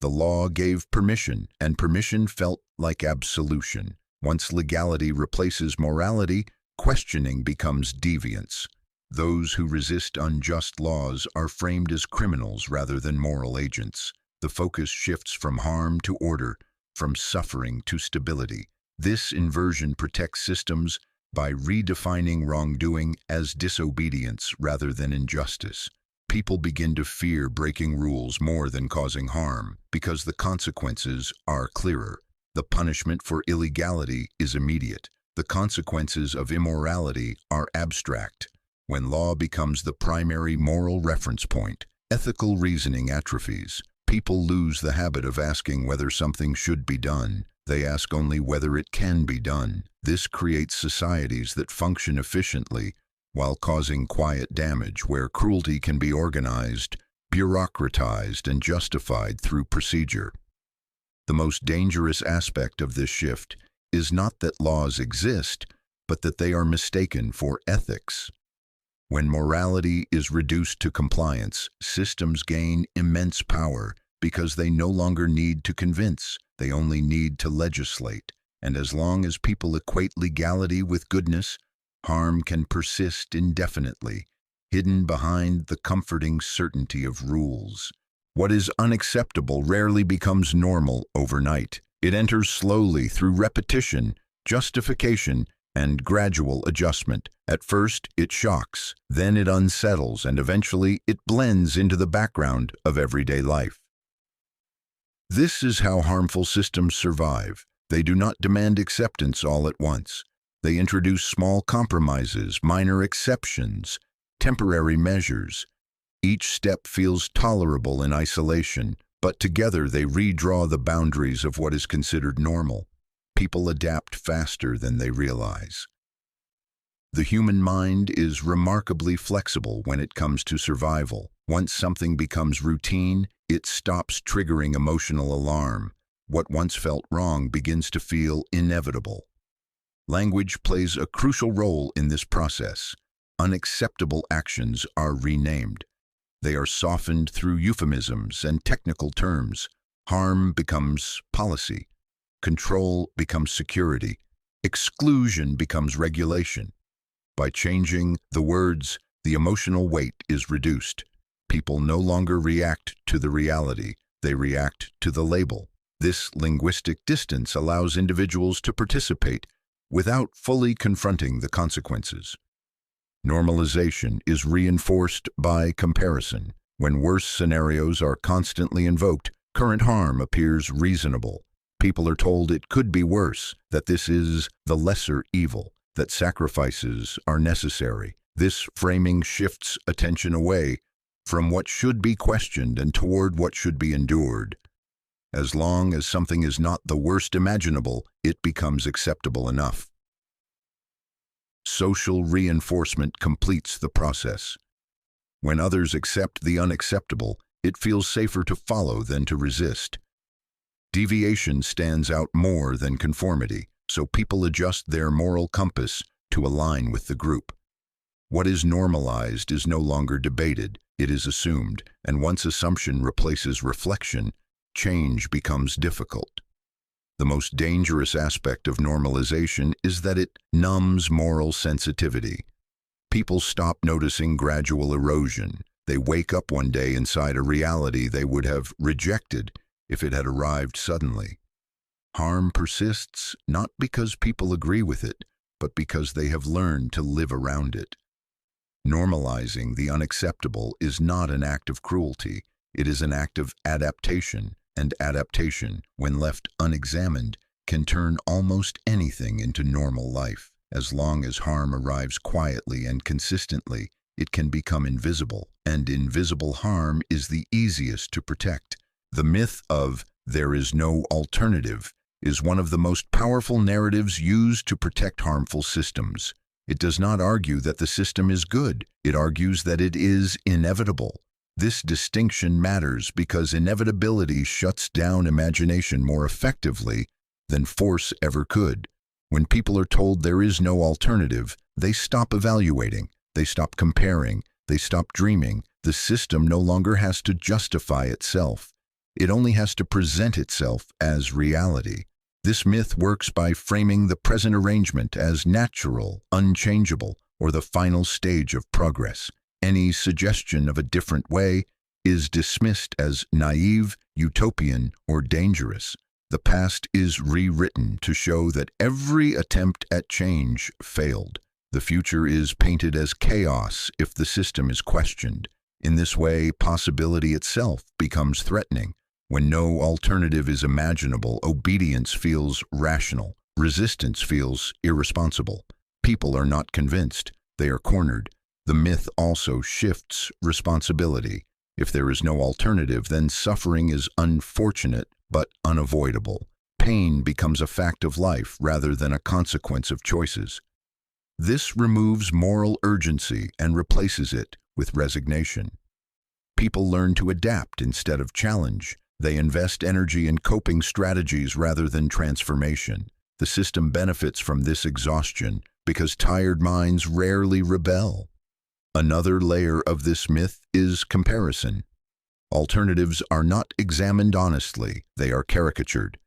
The law gave permission, and permission felt like absolution. Once legality replaces morality, questioning becomes deviance. Those who resist unjust laws are framed as criminals rather than moral agents. The focus shifts from harm to order, from suffering to stability. This inversion protects systems by redefining wrongdoing as disobedience rather than injustice. People begin to fear breaking rules more than causing harm because the consequences are clearer. The punishment for illegality is immediate. The consequences of immorality are abstract. When law becomes the primary moral reference point, ethical reasoning atrophies. People lose the habit of asking whether something should be done. They ask only whether it can be done. This creates societies that function efficiently while causing quiet damage, where cruelty can be organized, bureaucratized, and justified through procedure. The most dangerous aspect of this shift is not that laws exist, but that they are mistaken for ethics. When morality is reduced to compliance, systems gain immense power because they no longer need to convince, they only need to legislate. And as long as people equate legality with goodness, harm can persist indefinitely, hidden behind the comforting certainty of rules. What is unacceptable rarely becomes normal overnight. It enters slowly through repetition, justification, and gradual adjustment. At first, it shocks, then it unsettles, and eventually it blends into the background of everyday life. This is how harmful systems survive. They do not demand acceptance all at once. They introduce small compromises, minor exceptions, temporary measures. Each step feels tolerable in isolation, but together they redraw the boundaries of what is considered normal. People adapt faster than they realize. The human mind is remarkably flexible when it comes to survival. Once something becomes routine, it stops triggering emotional alarm. What once felt wrong begins to feel inevitable. Language plays a crucial role in this process. Unacceptable actions are renamed. They are softened through euphemisms and technical terms. Harm becomes policy. Control becomes security. Exclusion becomes regulation. By changing the words, the emotional weight is reduced. People no longer react to the reality, they react to the label. This linguistic distance allows individuals to participate without fully confronting the consequences. Normalization is reinforced by comparison. When worse scenarios are constantly invoked, current harm appears reasonable. People are told it could be worse, that this is the lesser evil, that sacrifices are necessary. This framing shifts attention away from what should be questioned and toward what should be endured. As long as something is not the worst imaginable, it becomes acceptable enough. Social reinforcement completes the process. When others accept the unacceptable, it feels safer to follow than to resist. Deviation stands out more than conformity, so people adjust their moral compass to align with the group. What is normalized is no longer debated, it is assumed, and once assumption replaces reflection, change becomes difficult. The most dangerous aspect of normalization is that it numbs moral sensitivity. People stop noticing gradual erosion. They wake up one day inside a reality they would have rejected if it had arrived suddenly. Harm persists not because people agree with it, but because they have learned to live around it. Normalizing the unacceptable is not an act of cruelty, it is an act of adaptation, and adaptation, when left unexamined, can turn almost anything into normal life. As long as harm arrives quietly and consistently, it can become invisible, and invisible harm is the easiest to protect. The myth of "there is no alternative" is one of the most powerful narratives used to protect harmful systems. It does not argue that the system is good, it argues that it is inevitable. This distinction matters because inevitability shuts down imagination more effectively than force ever could. When people are told there is no alternative, they stop evaluating, they stop comparing, they stop dreaming. The system no longer has to justify itself. It only has to present itself as reality. This myth works by framing the present arrangement as natural, unchangeable, or the final stage of progress. Any suggestion of a different way is dismissed as naive, utopian, or dangerous. The past is rewritten to show that every attempt at change failed. The future is painted as chaos if the system is questioned. In this way, possibility itself becomes threatening. When no alternative is imaginable, obedience feels rational. Resistance feels irresponsible. People are not convinced. They are cornered. The myth also shifts responsibility. If there is no alternative, then suffering is unfortunate but unavoidable. Pain becomes a fact of life rather than a consequence of choices. This removes moral urgency and replaces it with resignation. People learn to adapt instead of challenge. They invest energy in coping strategies rather than transformation. The system benefits from this exhaustion because tired minds rarely rebel. Another layer of this myth is comparison. Alternatives are not examined honestly, they are caricatured.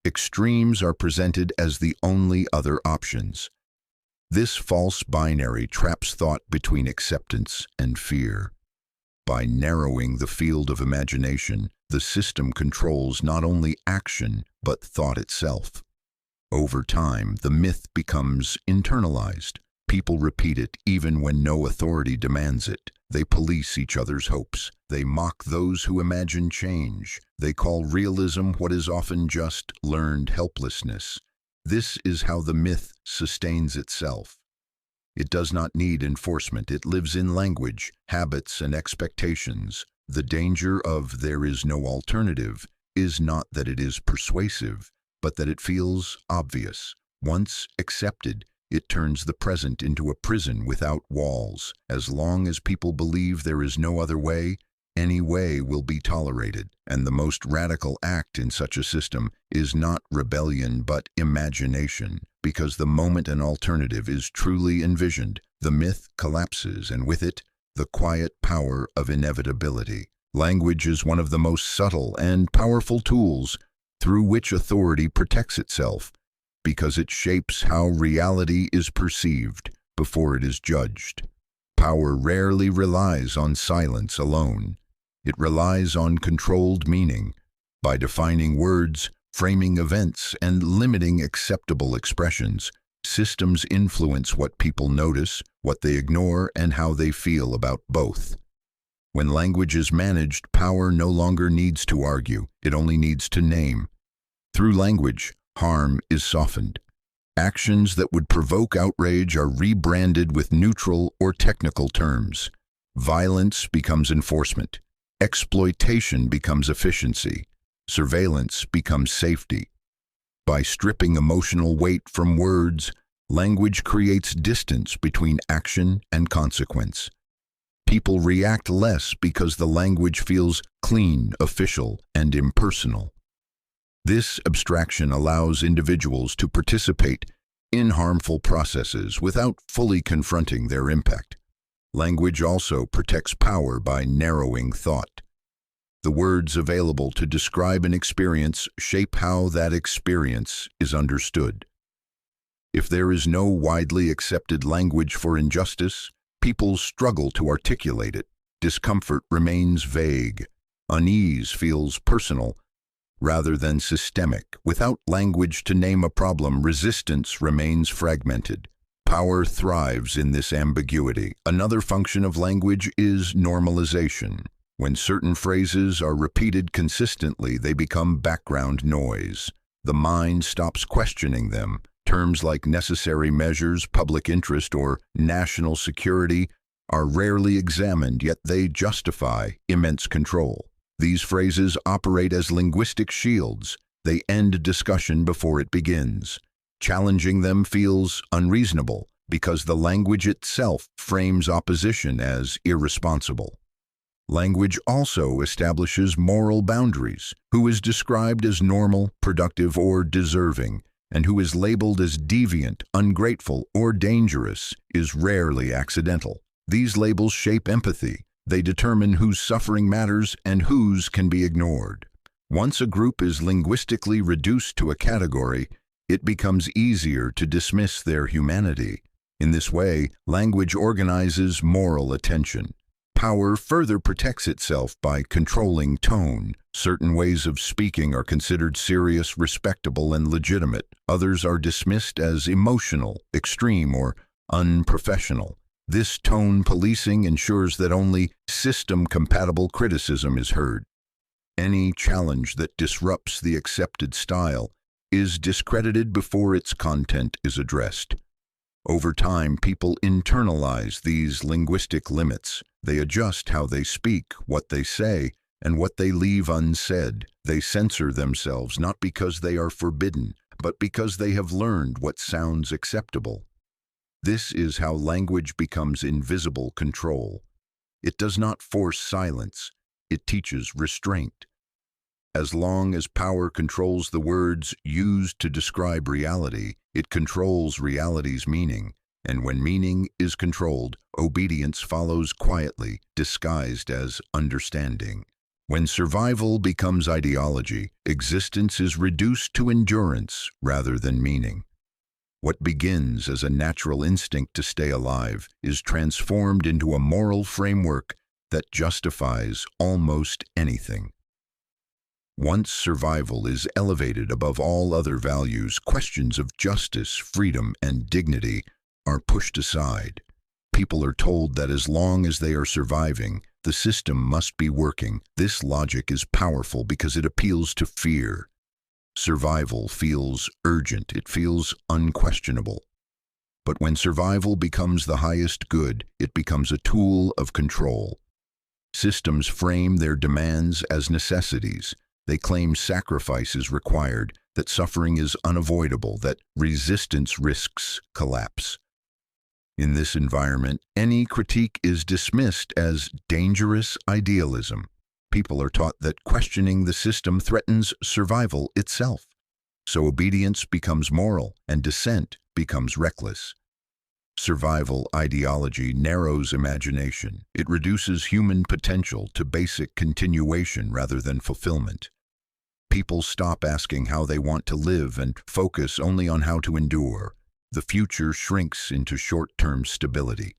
Extremes are presented as the only other options. This false binary traps thought between acceptance and fear. By narrowing the field of imagination, the system controls not only action but thought itself. Over time, the myth becomes internalized. People repeat it even when no authority demands it. They police each other's hopes. They mock those who imagine change. They call realism what is often just learned helplessness. This is how the myth sustains itself. It does not need enforcement. It lives in language, habits, and expectations. The danger of "there is no alternative" is not that it is persuasive, but that it feels obvious. Once accepted, it turns the present into a prison without walls. As long as people believe there is no other way, any way will be tolerated. And the most radical act in such a system is not rebellion but imagination, because the moment an alternative is truly envisioned, the myth collapses, and with it, the quiet power of inevitability. Language is one of the most subtle and powerful tools through which authority protects itself, because it shapes how reality is perceived before it is judged. Power rarely relies on silence alone. It relies on controlled meaning. By defining words, framing events, and limiting acceptable expressions, systems influence what people notice, what they ignore, and how they feel about both. When language is managed, power no longer needs to argue, it only needs to name. Through language, harm is softened. Actions that would provoke outrage are rebranded with neutral or technical terms. Violence becomes enforcement. Exploitation becomes efficiency. Surveillance becomes safety. By stripping emotional weight from words, language creates distance between action and consequence. People react less because the language feels clean, official, and impersonal. This abstraction allows individuals to participate in harmful processes without fully confronting their impact. Language also protects power by narrowing thought. The words available to describe an experience shape how that experience is understood. If there is no widely accepted language for injustice, people struggle to articulate it. Discomfort remains vague. Unease feels personal rather than systemic. Without language to name a problem, resistance remains fragmented. Power thrives in this ambiguity. Another function of language is normalization. When certain phrases are repeated consistently, they become background noise. The mind stops questioning them. Terms like necessary measures, public interest, or national security are rarely examined, yet they justify immense control. These phrases operate as linguistic shields. They end discussion before it begins. Challenging them feels unreasonable because the language itself frames opposition as irresponsible. Language also establishes moral boundaries. Who is described as normal, productive, or deserving, and who is labeled as deviant, ungrateful, or dangerous is rarely accidental. These labels shape empathy. They determine whose suffering matters and whose can be ignored. Once a group is linguistically reduced to a category, it becomes easier to dismiss their humanity. In this way, language organizes moral attention. Power further protects itself by controlling tone. Certain ways of speaking are considered serious, respectable, and legitimate. Others are dismissed as emotional, extreme, or unprofessional. This tone policing ensures that only system-compatible criticism is heard. Any challenge that disrupts the accepted style is discredited before its content is addressed. Over time, people internalize these linguistic limits. They adjust how they speak, what they say, and what they leave unsaid. They censor themselves not because they are forbidden, but because they have learned what sounds acceptable. This is how language becomes invisible control. It does not force silence, it teaches restraint. As long as power controls the words used to describe reality, it controls reality's meaning. And when meaning is controlled, obedience follows quietly, disguised as understanding. When survival becomes ideology, existence is reduced to endurance rather than meaning. What begins as a natural instinct to stay alive is transformed into a moral framework that justifies almost anything. Once survival is elevated above all other values, questions of justice, freedom, and dignity are pushed aside. People are told that as long as they are surviving, the system must be working. This logic is powerful because it appeals to fear. Survival feels urgent, it feels unquestionable. But when survival becomes the highest good, it becomes a tool of control. Systems frame their demands as necessities. They claim sacrifice is required, that suffering is unavoidable, that resistance risks collapse. In this environment, any critique is dismissed as dangerous idealism. People are taught that questioning the system threatens survival itself. So obedience becomes moral and dissent becomes reckless. Survival ideology narrows imagination. It reduces human potential to basic continuation rather than fulfillment. People stop asking how they want to live and focus only on how to endure. The future shrinks into short-term stability.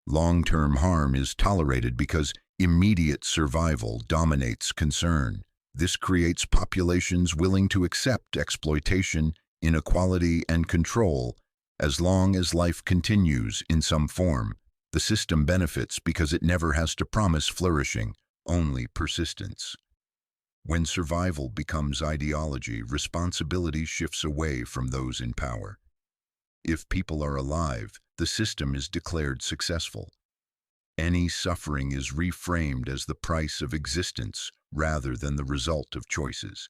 Long-term harm is tolerated because immediate survival dominates concern. This creates populations willing to accept exploitation, inequality, and control. As long as life continues in some form, the system benefits because it never has to promise flourishing, only persistence. When survival becomes ideology, responsibility shifts away from those in power. If people are alive, the system is declared successful. Any suffering is reframed as the price of existence rather than the result of choices.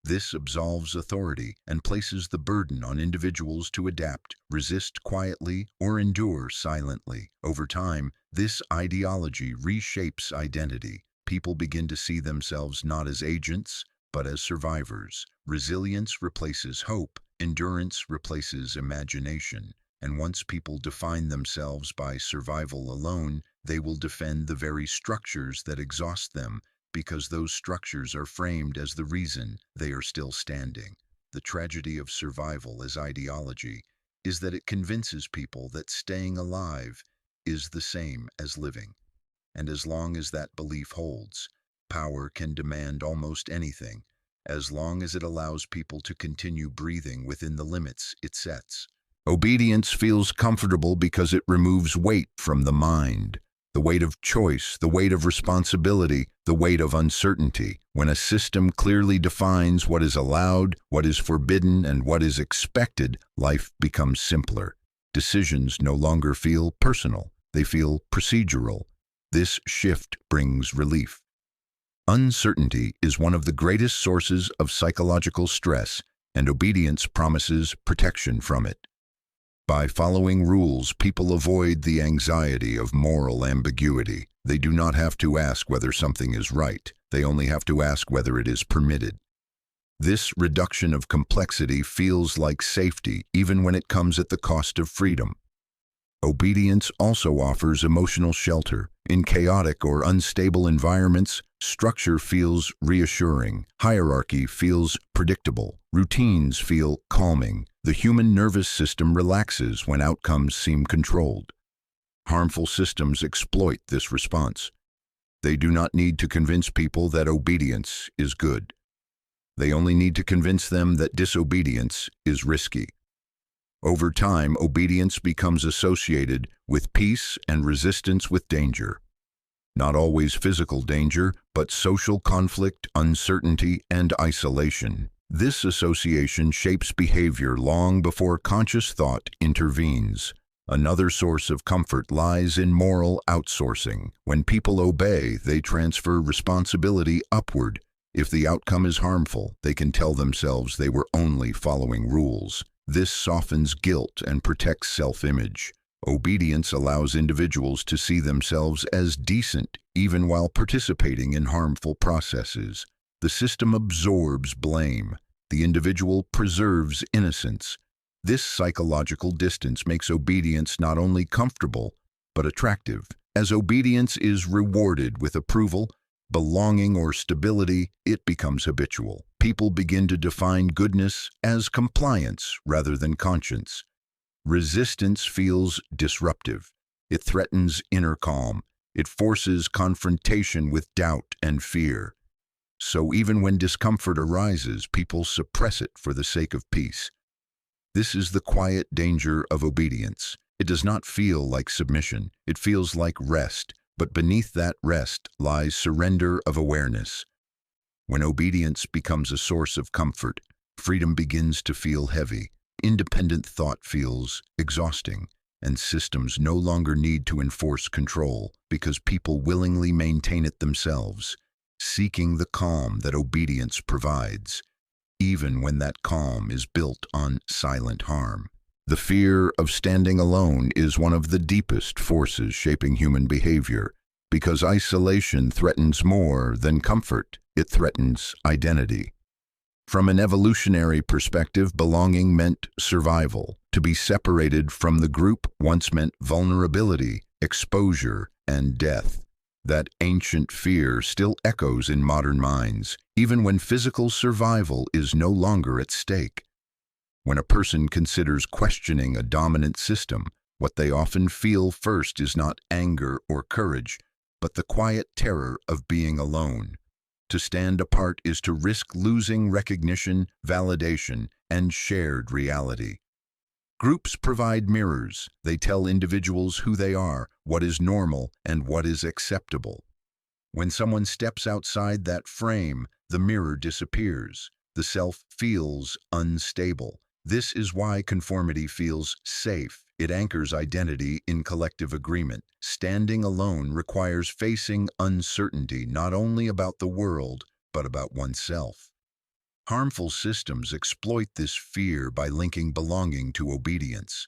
This absolves authority and places the burden on individuals to adapt, resist quietly, or endure silently. Over time, this ideology reshapes identity. People begin to see themselves not as agents, but as survivors. Resilience replaces hope, endurance replaces imagination, and once people define themselves by survival alone, they will defend the very structures that exhaust them, because those structures are framed as the reason they are still standing. The tragedy of survival as ideology is that it convinces people that staying alive is the same as living. And as long as that belief holds, power can demand almost anything, as long as it allows people to continue breathing within the limits it sets. Obedience feels comfortable because it removes weight from the mind. The weight of choice, the weight of responsibility, the weight of uncertainty. When a system clearly defines what is allowed, what is forbidden, and what is expected, life becomes simpler. Decisions no longer feel personal, they feel procedural. This shift brings relief. Uncertainty is one of the greatest sources of psychological stress, and obedience promises protection from it. By following rules, people avoid the anxiety of moral ambiguity. They do not have to ask whether something is right. They only have to ask whether it is permitted. This reduction of complexity feels like safety, even when it comes at the cost of freedom. Obedience also offers emotional shelter. In chaotic or unstable environments, structure feels reassuring. Hierarchy feels predictable. Routines feel calming. The human nervous system relaxes when outcomes seem controlled. Harmful systems exploit this response. They do not need to convince people that obedience is good. They only need to convince them that disobedience is risky. Over time, obedience becomes associated with peace and resistance with danger. Not always physical danger, but social conflict, uncertainty, and isolation. This association shapes behavior long before conscious thought intervenes. Another source of comfort lies in moral outsourcing. When people obey, they transfer responsibility upward. If the outcome is harmful, they can tell themselves they were only following rules. This softens guilt and protects self-image. Obedience allows individuals to see themselves as decent, even while participating in harmful processes. The system absorbs blame. The individual preserves innocence. This psychological distance makes obedience not only comfortable, but attractive. As obedience is rewarded with approval, belonging, or stability, it becomes habitual. People begin to define goodness as compliance rather than conscience. Resistance feels disruptive. It threatens inner calm. It forces confrontation with doubt and fear. So even when discomfort arises, people suppress it for the sake of peace. This is the quiet danger of obedience. It does not feel like submission. It feels like rest, but beneath that rest lies surrender of awareness. When obedience becomes a source of comfort, freedom begins to feel heavy. Independent thought feels exhausting, and systems no longer need to enforce control because people willingly maintain it themselves, seeking the calm that obedience provides, even when that calm is built on silent harm. The fear of standing alone is one of the deepest forces shaping human behavior, because isolation threatens more than comfort. It threatens identity. From an evolutionary perspective, belonging meant survival. To be separated from the group once meant vulnerability, exposure, and death. That ancient fear still echoes in modern minds, even when physical survival is no longer at stake. When a person considers questioning a dominant system, what they often feel first is not anger or courage, but the quiet terror of being alone. To stand apart is to risk losing recognition, validation, and shared reality. Groups provide mirrors. They tell individuals who they are, what is normal, and what is acceptable. When someone steps outside that frame, the mirror disappears. The self feels unstable. This is why conformity feels safe. It anchors identity in collective agreement. Standing alone requires facing uncertainty not only about the world, but about oneself. Harmful systems exploit this fear by linking belonging to obedience.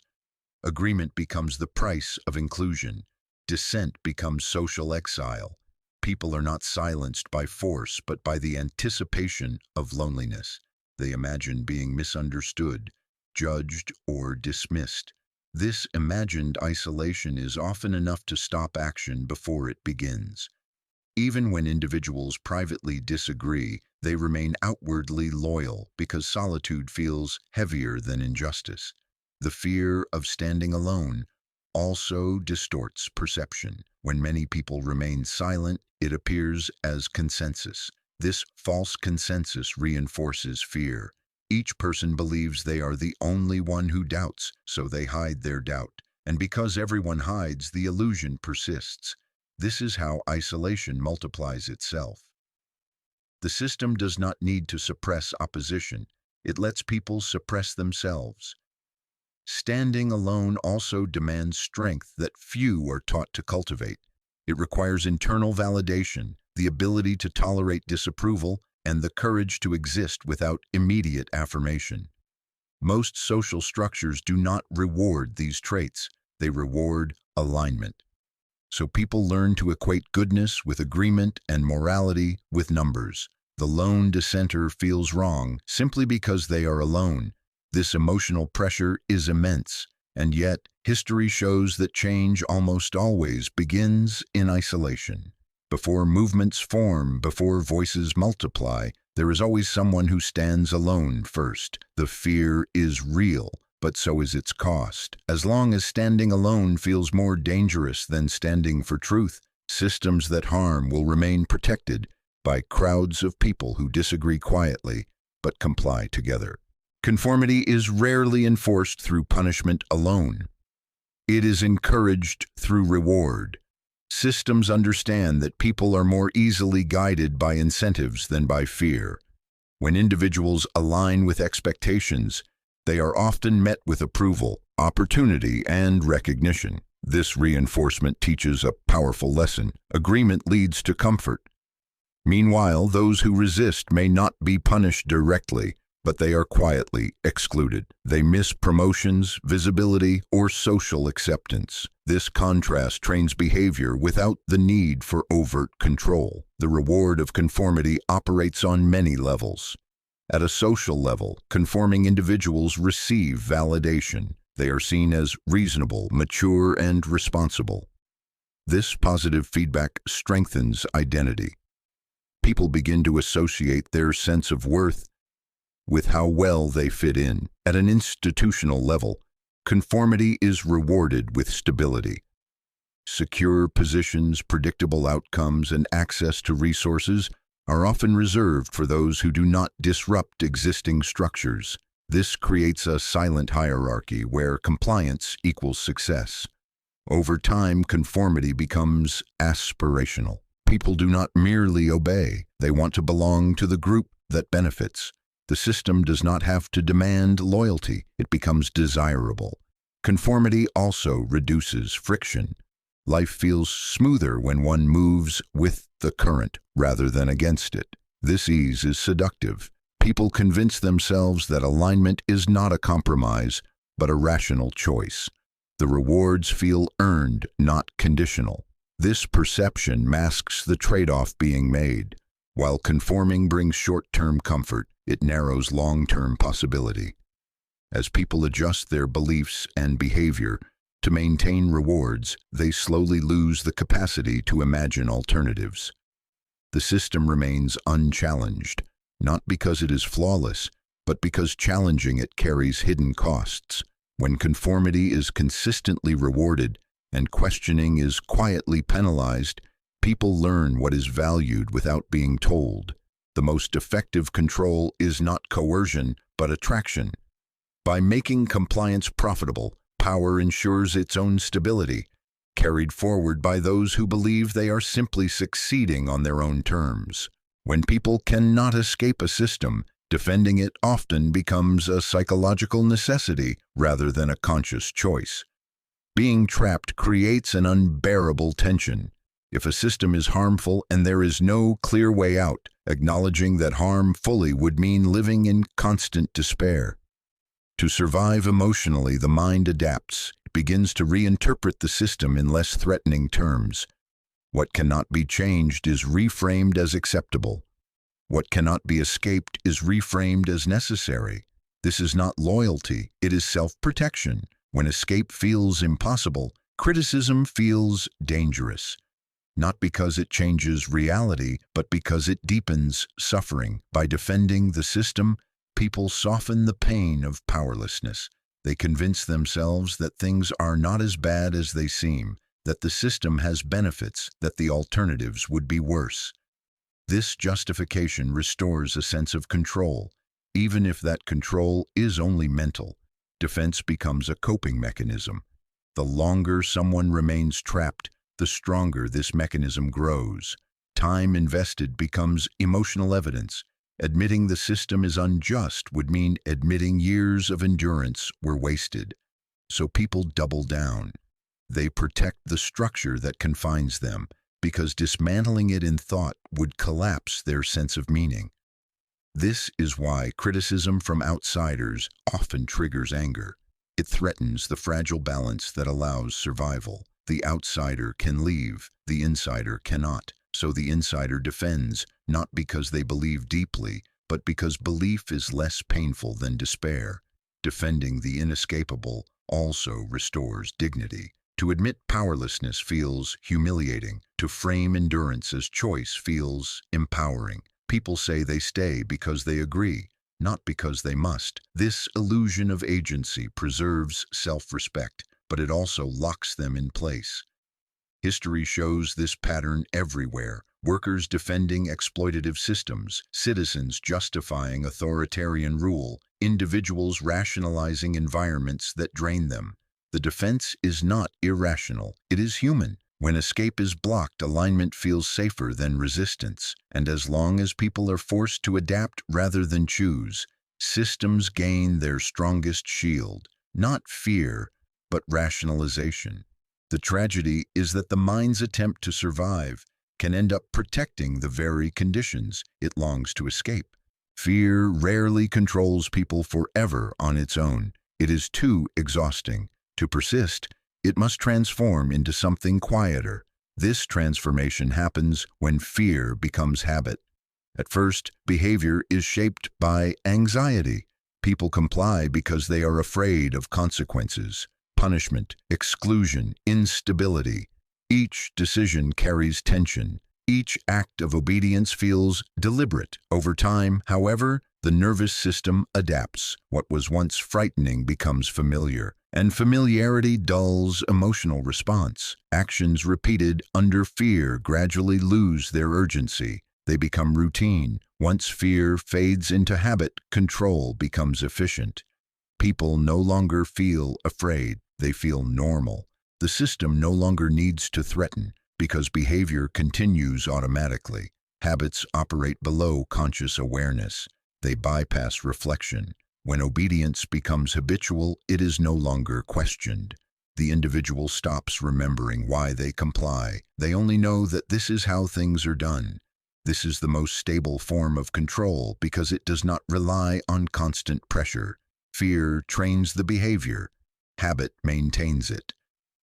Agreement becomes the price of inclusion. Dissent becomes social exile. People are not silenced by force, but by the anticipation of loneliness. They imagine being misunderstood, judged, or dismissed. This imagined isolation is often enough to stop action before it begins. Even when individuals privately disagree, they remain outwardly loyal because solitude feels heavier than injustice. The fear of standing alone also distorts perception. When many people remain silent, it appears as consensus. This false consensus reinforces fear. Each person believes they are the only one who doubts, so they hide their doubt. And because everyone hides, the illusion persists. This is how isolation multiplies itself. The system does not need to suppress opposition. It lets people suppress themselves. Standing alone also demands strength that few are taught to cultivate. It requires internal validation, the ability to tolerate disapproval, and the courage to exist without immediate affirmation. Most social structures do not reward these traits. They reward alignment. So people learn to equate goodness with agreement and morality with numbers. The lone dissenter feels wrong simply because they are alone. This emotional pressure is immense, and yet history shows that change almost always begins in isolation. Before movements form, before voices multiply, there is always someone who stands alone first. The fear is real, but so is its cost. As long as standing alone feels more dangerous than standing for truth, systems that harm will remain protected by crowds of people who disagree quietly but comply together. Conformity is rarely enforced through punishment alone. It is encouraged through reward. Systems understand that people are more easily guided by incentives than by fear. When individuals align with expectations, they are often met with approval, opportunity, and recognition. This reinforcement teaches a powerful lesson. Agreement leads to comfort. Meanwhile, those who resist may not be punished directly, but they are quietly excluded. They miss promotions, visibility, or social acceptance. This contrast trains behavior without the need for overt control. The reward of conformity operates on many levels. At a social level, conforming individuals receive validation. They are seen as reasonable, mature, and responsible. This positive feedback strengthens identity. People begin to associate their sense of worth with how well they fit in. At an institutional level, conformity is rewarded with stability. Secure positions, predictable outcomes, and access to resources are often reserved for those who do not disrupt existing structures. This creates a silent hierarchy where compliance equals success. Over time, conformity becomes aspirational. People do not merely obey, they want to belong to the group that benefits. The system does not have to demand loyalty, it becomes desirable. Conformity also reduces friction. Life feels smoother when one moves with the current rather than against it. This ease is seductive. People convince themselves that alignment is not a compromise, but a rational choice. The rewards feel earned, not conditional. This perception masks the trade-off being made. While conforming brings short-term comfort, it narrows long-term possibility. As people adjust their beliefs and behavior to maintain rewards, they slowly lose the capacity to imagine alternatives. The system remains unchallenged, not because it is flawless, but because challenging it carries hidden costs. When conformity is consistently rewarded and questioning is quietly penalized, people learn what is valued without being told. The most effective control is not coercion, but attraction. By making compliance profitable, power ensures its own stability, carried forward by those who believe they are simply succeeding on their own terms. When people cannot escape a system, defending it often becomes a psychological necessity rather than a conscious choice. Being trapped creates an unbearable tension. If a system is harmful and there is no clear way out, acknowledging that harm fully would mean living in constant despair. To survive emotionally, the mind adapts. It begins to reinterpret the system in less threatening terms. What cannot be changed is reframed as acceptable. What cannot be escaped is reframed as necessary. This is not loyalty, it is self-protection. When escape feels impossible, criticism feels dangerous. Not because it changes reality, but because it deepens suffering. By defending the system, people soften the pain of powerlessness. They convince themselves that things are not as bad as they seem, that the system has benefits, that the alternatives would be worse. This justification restores a sense of control. Even if that control is only mental, defense becomes a coping mechanism. The longer someone remains trapped, the stronger this mechanism grows. Time invested becomes emotional evidence. Admitting the system is unjust would mean admitting years of endurance were wasted. So people double down. They protect the structure that confines them, because dismantling it in thought would collapse their sense of meaning. This is why criticism from outsiders often triggers anger. It threatens the fragile balance that allows survival. The outsider can leave, the insider cannot. So the insider defends, not because they believe deeply, but because belief is less painful than despair. Defending the inescapable also restores dignity. To admit powerlessness feels humiliating. To frame endurance as choice feels empowering. People say they stay because they agree, not because they must. This illusion of agency preserves self-respect, but it also locks them in place. History shows this pattern everywhere. Workers defending exploitative systems, citizens justifying authoritarian rule, individuals rationalizing environments that drain them. The defense is not irrational, it is human. When escape is blocked, alignment feels safer than resistance. And as long as people are forced to adapt rather than choose, systems gain their strongest shield, not fear, but rationalization. The tragedy is that the mind's attempt to survive can end up protecting the very conditions it longs to escape. Fear rarely controls people forever on its own. It is too exhausting. To persist, it must transform into something quieter. This transformation happens when fear becomes habit. At first, behavior is shaped by anxiety. People comply because they are afraid of consequences, punishment, exclusion, instability. Each decision carries tension. Each act of obedience feels deliberate. Over time, however, the nervous system adapts. What was once frightening becomes familiar, and familiarity dulls emotional response. Actions repeated under fear gradually lose their urgency. They become routine. Once fear fades into habit, control becomes efficient. People no longer feel afraid, they feel normal. The system no longer needs to threaten because behavior continues automatically. Habits operate below conscious awareness. They bypass reflection. When obedience becomes habitual, it is no longer questioned. The individual stops remembering why they comply. They only know that this is how things are done. This is the most stable form of control because it does not rely on constant pressure. Fear trains the behavior. Habit maintains it.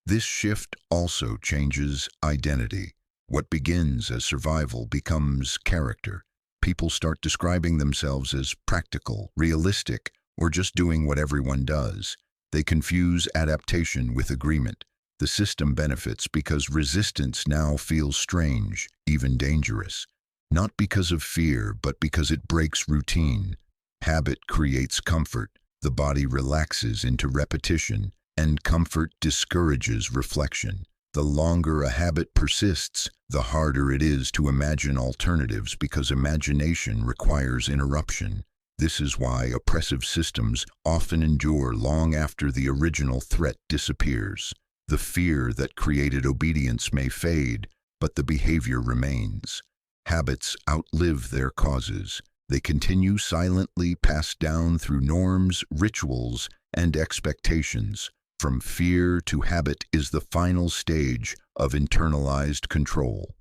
This shift also changes identity. What begins as survival becomes character. People start describing themselves as practical, realistic, or just doing what everyone does. They confuse adaptation with agreement. The system benefits because resistance now feels strange, even dangerous. Not because of fear, but because it breaks routine. Habit creates comfort. The body relaxes into repetition, and comfort discourages reflection. The longer a habit persists, the harder it is to imagine alternatives because imagination requires interruption. This is why oppressive systems often endure long after the original threat disappears. The fear that created obedience may fade, but the behavior remains. Habits outlive their causes. They continue silently passed down through norms, rituals, and expectations. From fear to habit is the final stage of internalized control.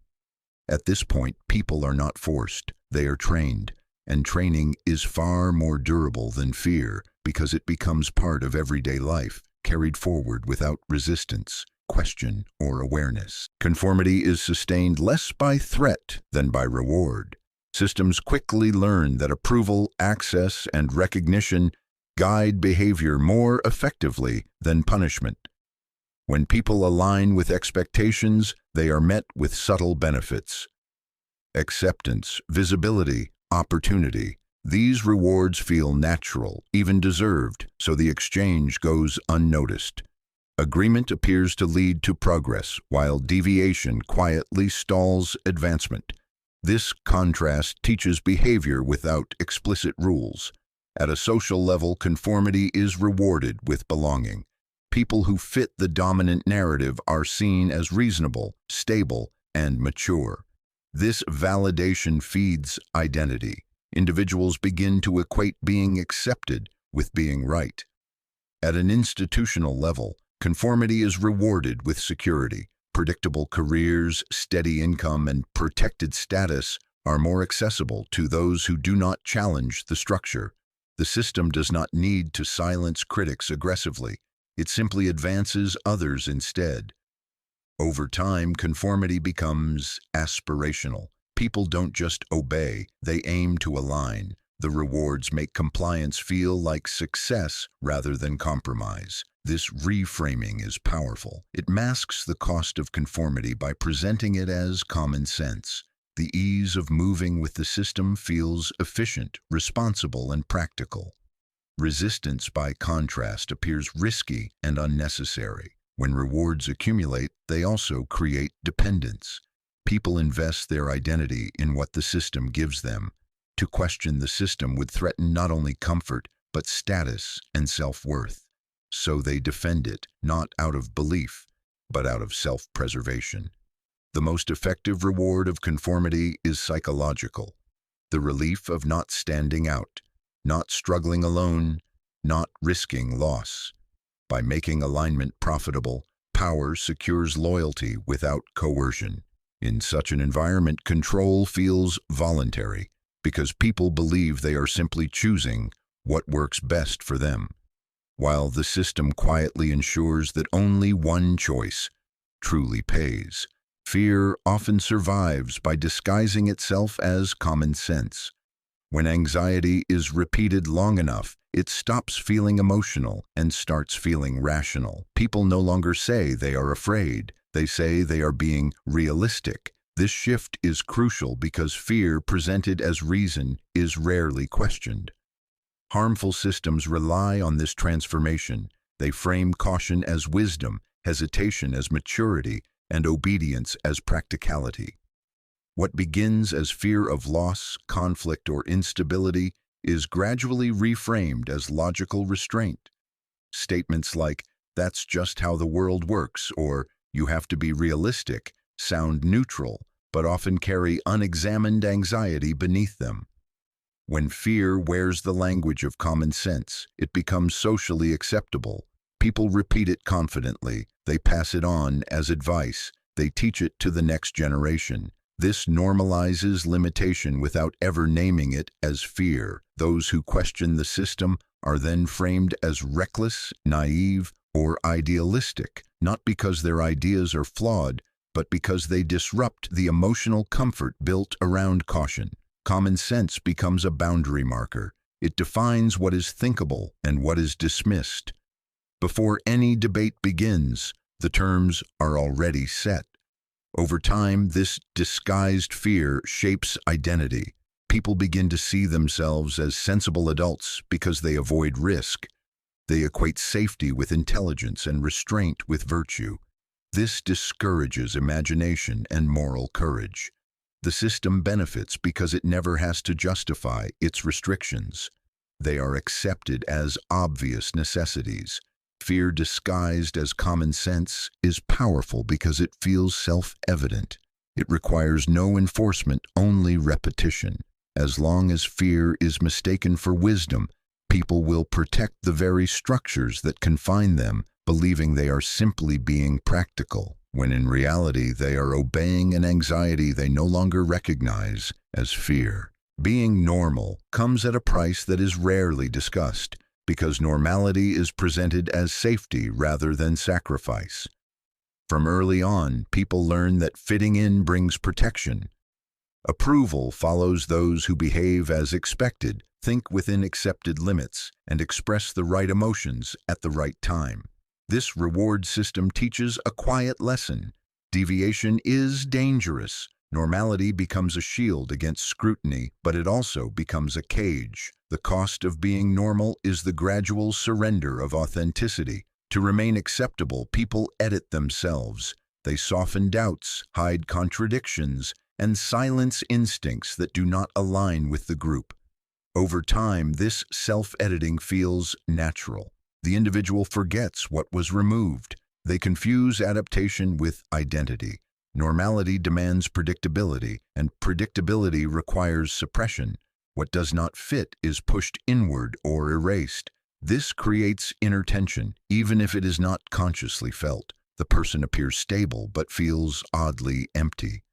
At this point, people are not forced, they are trained, and training is far more durable than fear because it becomes part of everyday life, carried forward without resistance, question, or awareness. Conformity is sustained less by threat than by reward. Systems quickly learn that approval, access, and recognition guide behavior more effectively than punishment. When people align with expectations, they are met with subtle benefits. Acceptance, visibility, opportunity. These rewards feel natural, even deserved, so the exchange goes unnoticed. Agreement appears to lead to progress, while deviation quietly stalls advancement. This contrast teaches behavior without explicit rules. At a social level, conformity is rewarded with belonging. People who fit the dominant narrative are seen as reasonable, stable, and mature. This validation feeds identity. Individuals begin to equate being accepted with being right. At an institutional level, conformity is rewarded with security. Predictable careers, steady income, and protected status are more accessible to those who do not challenge the structure. The system does not need to silence critics aggressively. It simply advances others instead. Over time, conformity becomes aspirational. People don't just obey, they aim to align. The rewards make compliance feel like success rather than compromise. This reframing is powerful. It masks the cost of conformity by presenting it as common sense. The ease of moving with the system feels efficient, responsible, and practical. Resistance, by contrast, appears risky and unnecessary. When rewards accumulate, they also create dependence. People invest their identity in what the system gives them. To question the system would threaten not only comfort, but status and self-worth. So they defend it, not out of belief, but out of self-preservation. The most effective reward of conformity is psychological. The relief of not standing out, not struggling alone, not risking loss. By making alignment profitable, power secures loyalty without coercion. In such an environment, control feels voluntary because people believe they are simply choosing what works best for them, while the system quietly ensures that only one choice truly pays. Fear often survives by disguising itself as common sense. When anxiety is repeated long enough, it stops feeling emotional and starts feeling rational. People no longer say they are afraid. They say they are being realistic. This shift is crucial because fear presented as reason is rarely questioned. Harmful systems rely on this transformation. They frame caution as wisdom, hesitation as maturity, and obedience as practicality. What begins as fear of loss, conflict, or instability is gradually reframed as logical restraint. Statements like, "That's just how the world works," or "You have to be realistic," sound neutral, but often carry unexamined anxiety beneath them. When fear wears the language of common sense, it becomes socially acceptable. People repeat it confidently, they pass it on as advice, they teach it to the next generation. This normalizes limitation without ever naming it as fear. Those who question the system are then framed as reckless, naive, or idealistic, not because their ideas are flawed, but because they disrupt the emotional comfort built around caution. Common sense becomes a boundary marker. It defines what is thinkable and what is dismissed. Before any debate begins, the terms are already set. Over time, this disguised fear shapes identity. People begin to see themselves as sensible adults because they avoid risk. They equate safety with intelligence and restraint with virtue. This discourages imagination and moral courage. The system benefits because it never has to justify its restrictions. They are accepted as obvious necessities. Fear disguised as common sense is powerful because it feels self-evident. It requires no enforcement, only repetition. As long as fear is mistaken for wisdom, people will protect the very structures that confine them, believing they are simply being practical, when in reality they are obeying an anxiety they no longer recognize as fear. Being normal comes at a price that is rarely discussed, because normality is presented as safety rather than sacrifice. From early on, people learn that fitting in brings protection. Approval follows those who behave as expected, think within accepted limits, and express the right emotions at the right time. This reward system teaches a quiet lesson. Deviation is dangerous. Normality becomes a shield against scrutiny, but it also becomes a cage. The cost of being normal is the gradual surrender of authenticity. To remain acceptable, people edit themselves. They soften doubts, hide contradictions, and silence instincts that do not align with the group. Over time, this self-editing feels natural. The individual forgets what was removed. They confuse adaptation with identity. Normality demands predictability, and predictability requires suppression. What does not fit is pushed inward or erased. This creates inner tension, even if it is not consciously felt. The person appears stable but feels oddly empty.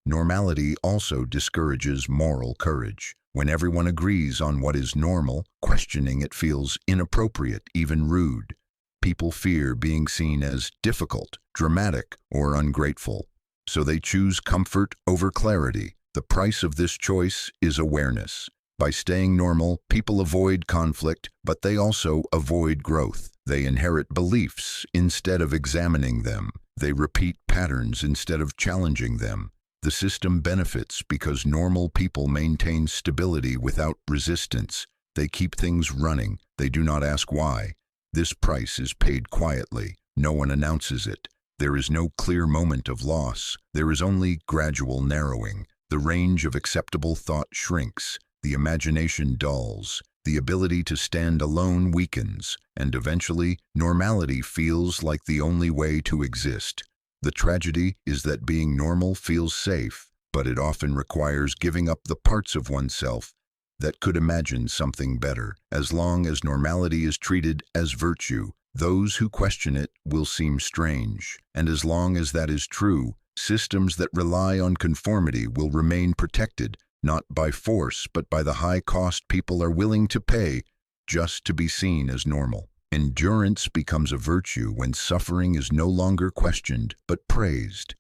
Normality also discourages moral courage. When everyone agrees on what is normal, questioning it feels inappropriate, even rude. People fear being seen as difficult, dramatic, or ungrateful. So they choose comfort over clarity. The price of this choice is awareness. By staying normal, people avoid conflict, but they also avoid growth. They inherit beliefs instead of examining them. They repeat patterns instead of challenging them. The system benefits because normal people maintain stability without resistance. They keep things running. They do not ask why. This price is paid quietly. No one announces it. There is no clear moment of loss. There is only gradual narrowing. The range of acceptable thought shrinks. The imagination dulls. The ability to stand alone weakens. And eventually, normality feels like the only way to exist. The tragedy is that being normal feels safe, but it often requires giving up the parts of oneself that could imagine something better. As long as normality is treated as virtue, those who question it will seem strange. And as long as that is true, systems that rely on conformity will remain protected, not by force, but by the high cost people are willing to pay just to be seen as normal. Endurance becomes a virtue when suffering is no longer questioned, but praised.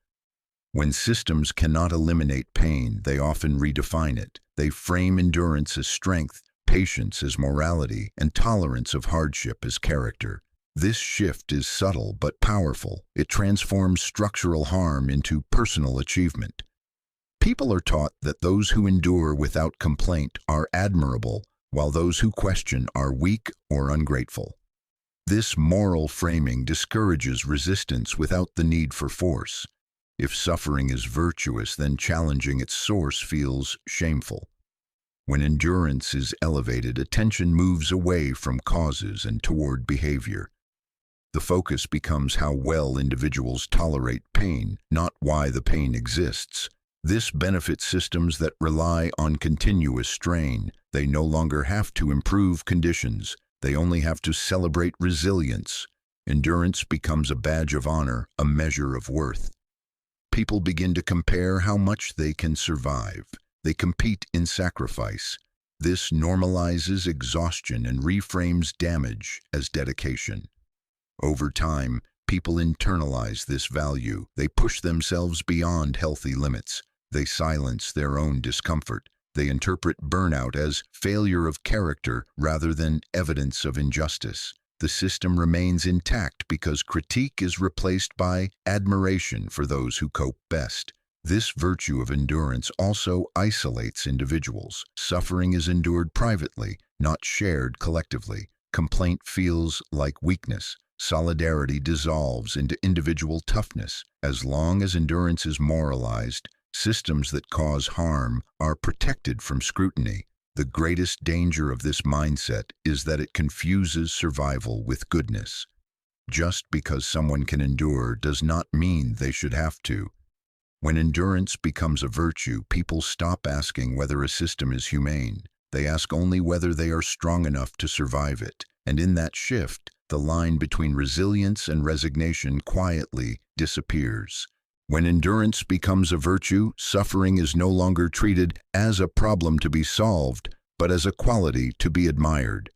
When systems cannot eliminate pain, they often redefine it. They frame endurance as strength, patience as morality, and tolerance of hardship as character. This shift is subtle but powerful. It transforms structural harm into personal achievement. People are taught that those who endure without complaint are admirable, while those who question are weak or ungrateful. This moral framing discourages resistance without the need for force. If suffering is virtuous, then challenging its source feels shameful. When endurance is elevated, attention moves away from causes and toward behavior. The focus becomes how well individuals tolerate pain, not why the pain exists. This benefits systems that rely on continuous strain. They no longer have to improve conditions. They only have to celebrate resilience. Endurance becomes a badge of honor, a measure of worth. People begin to compare how much they can survive. They compete in sacrifice. This normalizes exhaustion and reframes damage as dedication. Over time, people internalize this value. They push themselves beyond healthy limits. They silence their own discomfort. They interpret burnout as failure of character rather than evidence of injustice. The system remains intact because critique is replaced by admiration for those who cope best. This virtue of endurance also isolates individuals. Suffering is endured privately, not shared collectively. Complaint feels like weakness. Solidarity dissolves into individual toughness. As long as endurance is moralized, systems that cause harm are protected from scrutiny. The greatest danger of this mindset is that it confuses survival with goodness. Just because someone can endure does not mean they should have to. When endurance becomes a virtue, people stop asking whether a system is humane. They ask only whether they are strong enough to survive it. And in that shift, the line between resilience and resignation quietly disappears. When endurance becomes a virtue, suffering is no longer treated as a problem to be solved, but as a quality to be admired.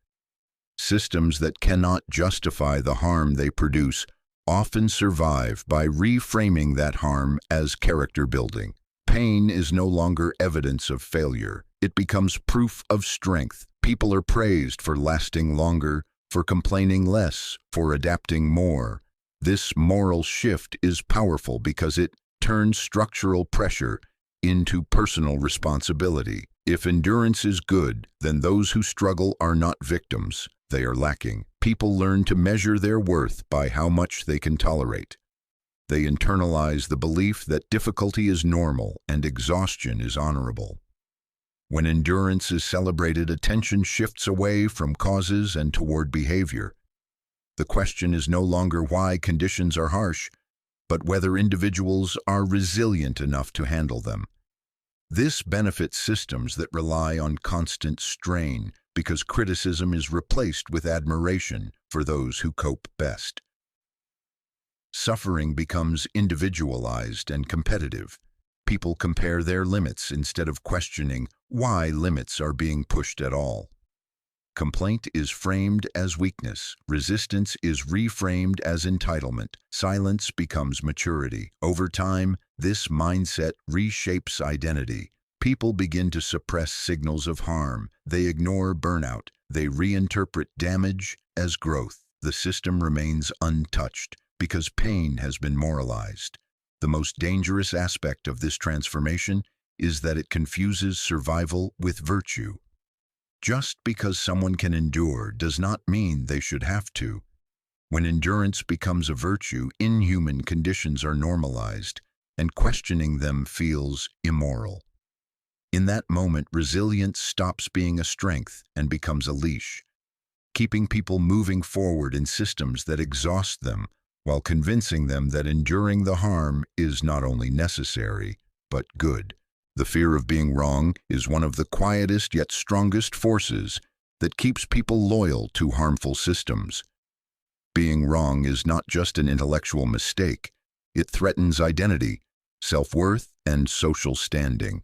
Systems that cannot justify the harm they produce often survive by reframing that harm as character building. Pain is no longer evidence of failure. It becomes proof of strength. People are praised for lasting longer, for complaining less, for adapting more. This moral shift is powerful because it turns structural pressure into personal responsibility. If endurance is good, then those who struggle are not victims. They are lacking. People learn to measure their worth by how much they can tolerate. They internalize the belief that difficulty is normal and exhaustion is honorable. When endurance is celebrated, attention shifts away from causes and toward behavior. The question is no longer why conditions are harsh, but whether individuals are resilient enough to handle them. This benefits systems that rely on constant strain because criticism is replaced with admiration for those who cope best. Suffering becomes individualized and competitive. People compare their limits instead of questioning why limits are being pushed at all. Complaint is framed as weakness. Resistance is reframed as entitlement. Silence becomes maturity. Over time, this mindset reshapes identity. People begin to suppress signals of harm. They ignore burnout. They reinterpret damage as growth. The system remains untouched because pain has been moralized. The most dangerous aspect of this transformation is that it confuses survival with virtue. Just because someone can endure does not mean they should have to. When endurance becomes a virtue, inhuman conditions are normalized, and questioning them feels immoral. In that moment, resilience stops being a strength and becomes a leash, keeping people moving forward in systems that exhaust them, while convincing them that enduring the harm is not only necessary, but good. The fear of being wrong is one of the quietest yet strongest forces that keeps people loyal to harmful systems. Being wrong is not just an intellectual mistake. It threatens identity, self-worth, and social standing.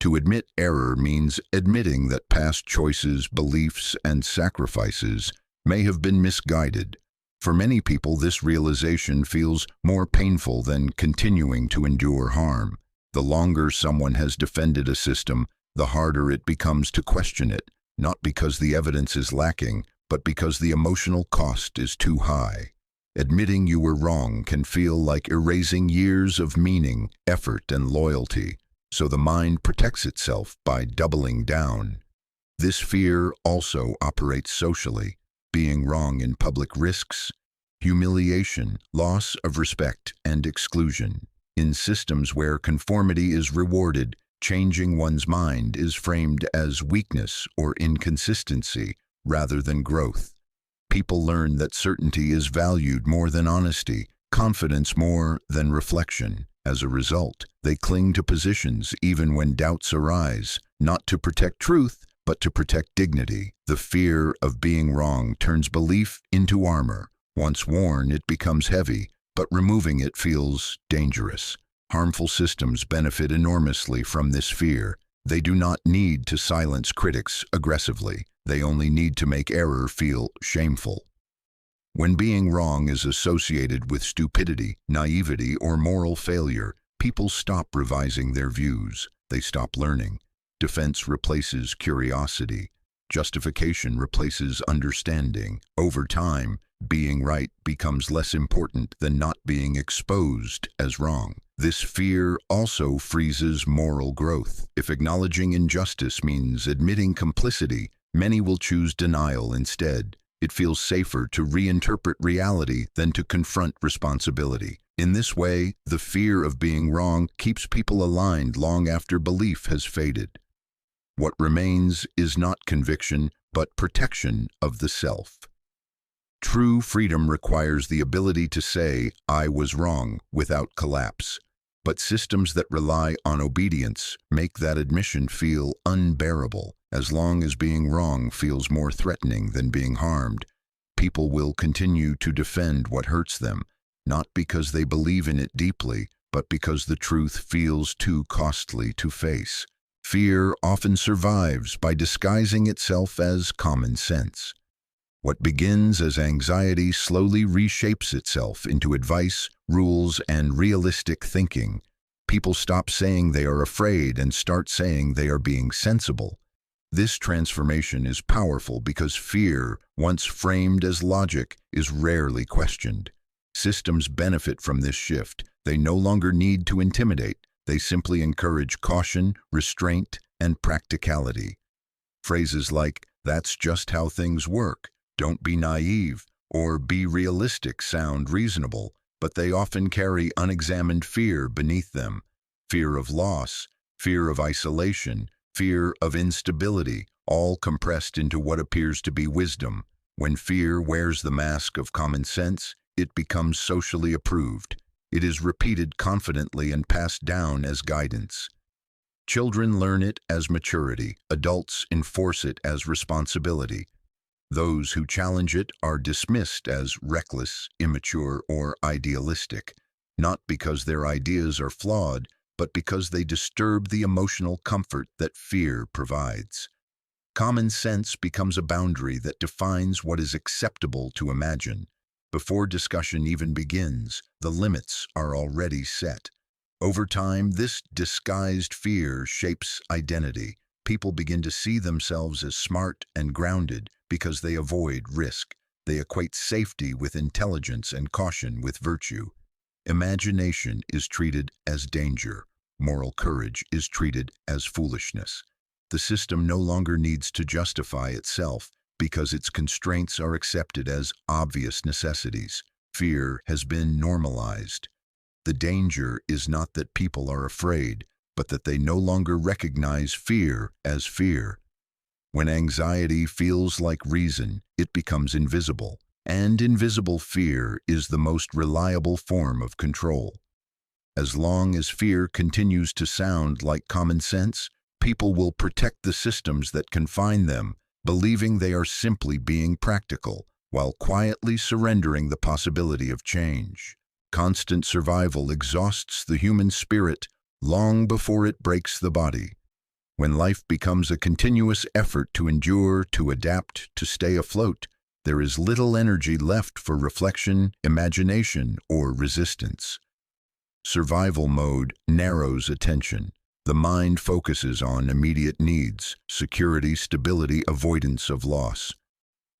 To admit error means admitting that past choices, beliefs, and sacrifices may have been misguided. For many people, this realization feels more painful than continuing to endure harm. The longer someone has defended a system, the harder it becomes to question it, not because the evidence is lacking, but because the emotional cost is too high. Admitting you were wrong can feel like erasing years of meaning, effort, and loyalty, so the mind protects itself by doubling down. This fear also operates socially. Being wrong in public risks humiliation, loss of respect, and exclusion. In systems where conformity is rewarded, changing one's mind is framed as weakness or inconsistency rather than growth. People learn that certainty is valued more than honesty, confidence more than reflection. As a result, they cling to positions even when doubts arise, not to protect truth, but to protect dignity. The fear of being wrong turns belief into armor. Once worn, it becomes heavy, but removing it feels dangerous. Harmful systems benefit enormously from this fear. They do not need to silence critics aggressively. They only need to make error feel shameful. When being wrong is associated with stupidity, naivety, or moral failure, people stop revising their views. They stop learning. Defense replaces curiosity. Justification replaces understanding. Over time, being right becomes less important than not being exposed as wrong. This fear also freezes moral growth. If acknowledging injustice means admitting complicity, many will choose denial instead. It feels safer to reinterpret reality than to confront responsibility. In this way, the fear of being wrong keeps people aligned long after belief has faded. What remains is not conviction, but protection of the self. True freedom requires the ability to say, "I was wrong," without collapse. But systems that rely on obedience make that admission feel unbearable. As long as being wrong feels more threatening than being harmed, people will continue to defend what hurts them, not because they believe in it deeply, but because the truth feels too costly to face. Fear often survives by disguising itself as common sense. What begins as anxiety slowly reshapes itself into advice, rules, and realistic thinking. People stop saying they are afraid and start saying they are being sensible. This transformation is powerful because fear, once framed as logic, is rarely questioned. Systems benefit from this shift. They no longer need to intimidate. They simply encourage caution, restraint, and practicality. Phrases like, "That's just how things work," "Don't be naive," or "Be realistic" sound reasonable, but they often carry unexamined fear beneath them. Fear of loss, fear of isolation, fear of instability, all compressed into what appears to be wisdom. When fear wears the mask of common sense, it becomes socially approved. It is repeated confidently and passed down as guidance. Children learn it as maturity. Adults enforce it as responsibility. Those who challenge it are dismissed as reckless, immature, or idealistic, not because their ideas are flawed, but because they disturb the emotional comfort that fear provides. Common sense becomes a boundary that defines what is acceptable to imagine. Before discussion even begins, the limits are already set. Over time, this disguised fear shapes identity. People begin to see themselves as smart and grounded because they avoid risk. They equate safety with intelligence and caution with virtue. Imagination is treated as danger. Moral courage is treated as foolishness. The system no longer needs to justify itself because its constraints are accepted as obvious necessities. Fear has been normalized. The danger is not that people are afraid, but that they no longer recognize fear as fear. When anxiety feels like reason, it becomes invisible, and invisible fear is the most reliable form of control. As long as fear continues to sound like common sense, people will protect the systems that confine them, believing they are simply being practical, while quietly surrendering the possibility of change. Constant survival exhausts the human spirit long before it breaks the body. When life becomes a continuous effort to endure, to adapt, to stay afloat, there is little energy left for reflection, imagination, or resistance. Survival mode narrows attention. The mind focuses on immediate needs, security, stability, avoidance of loss.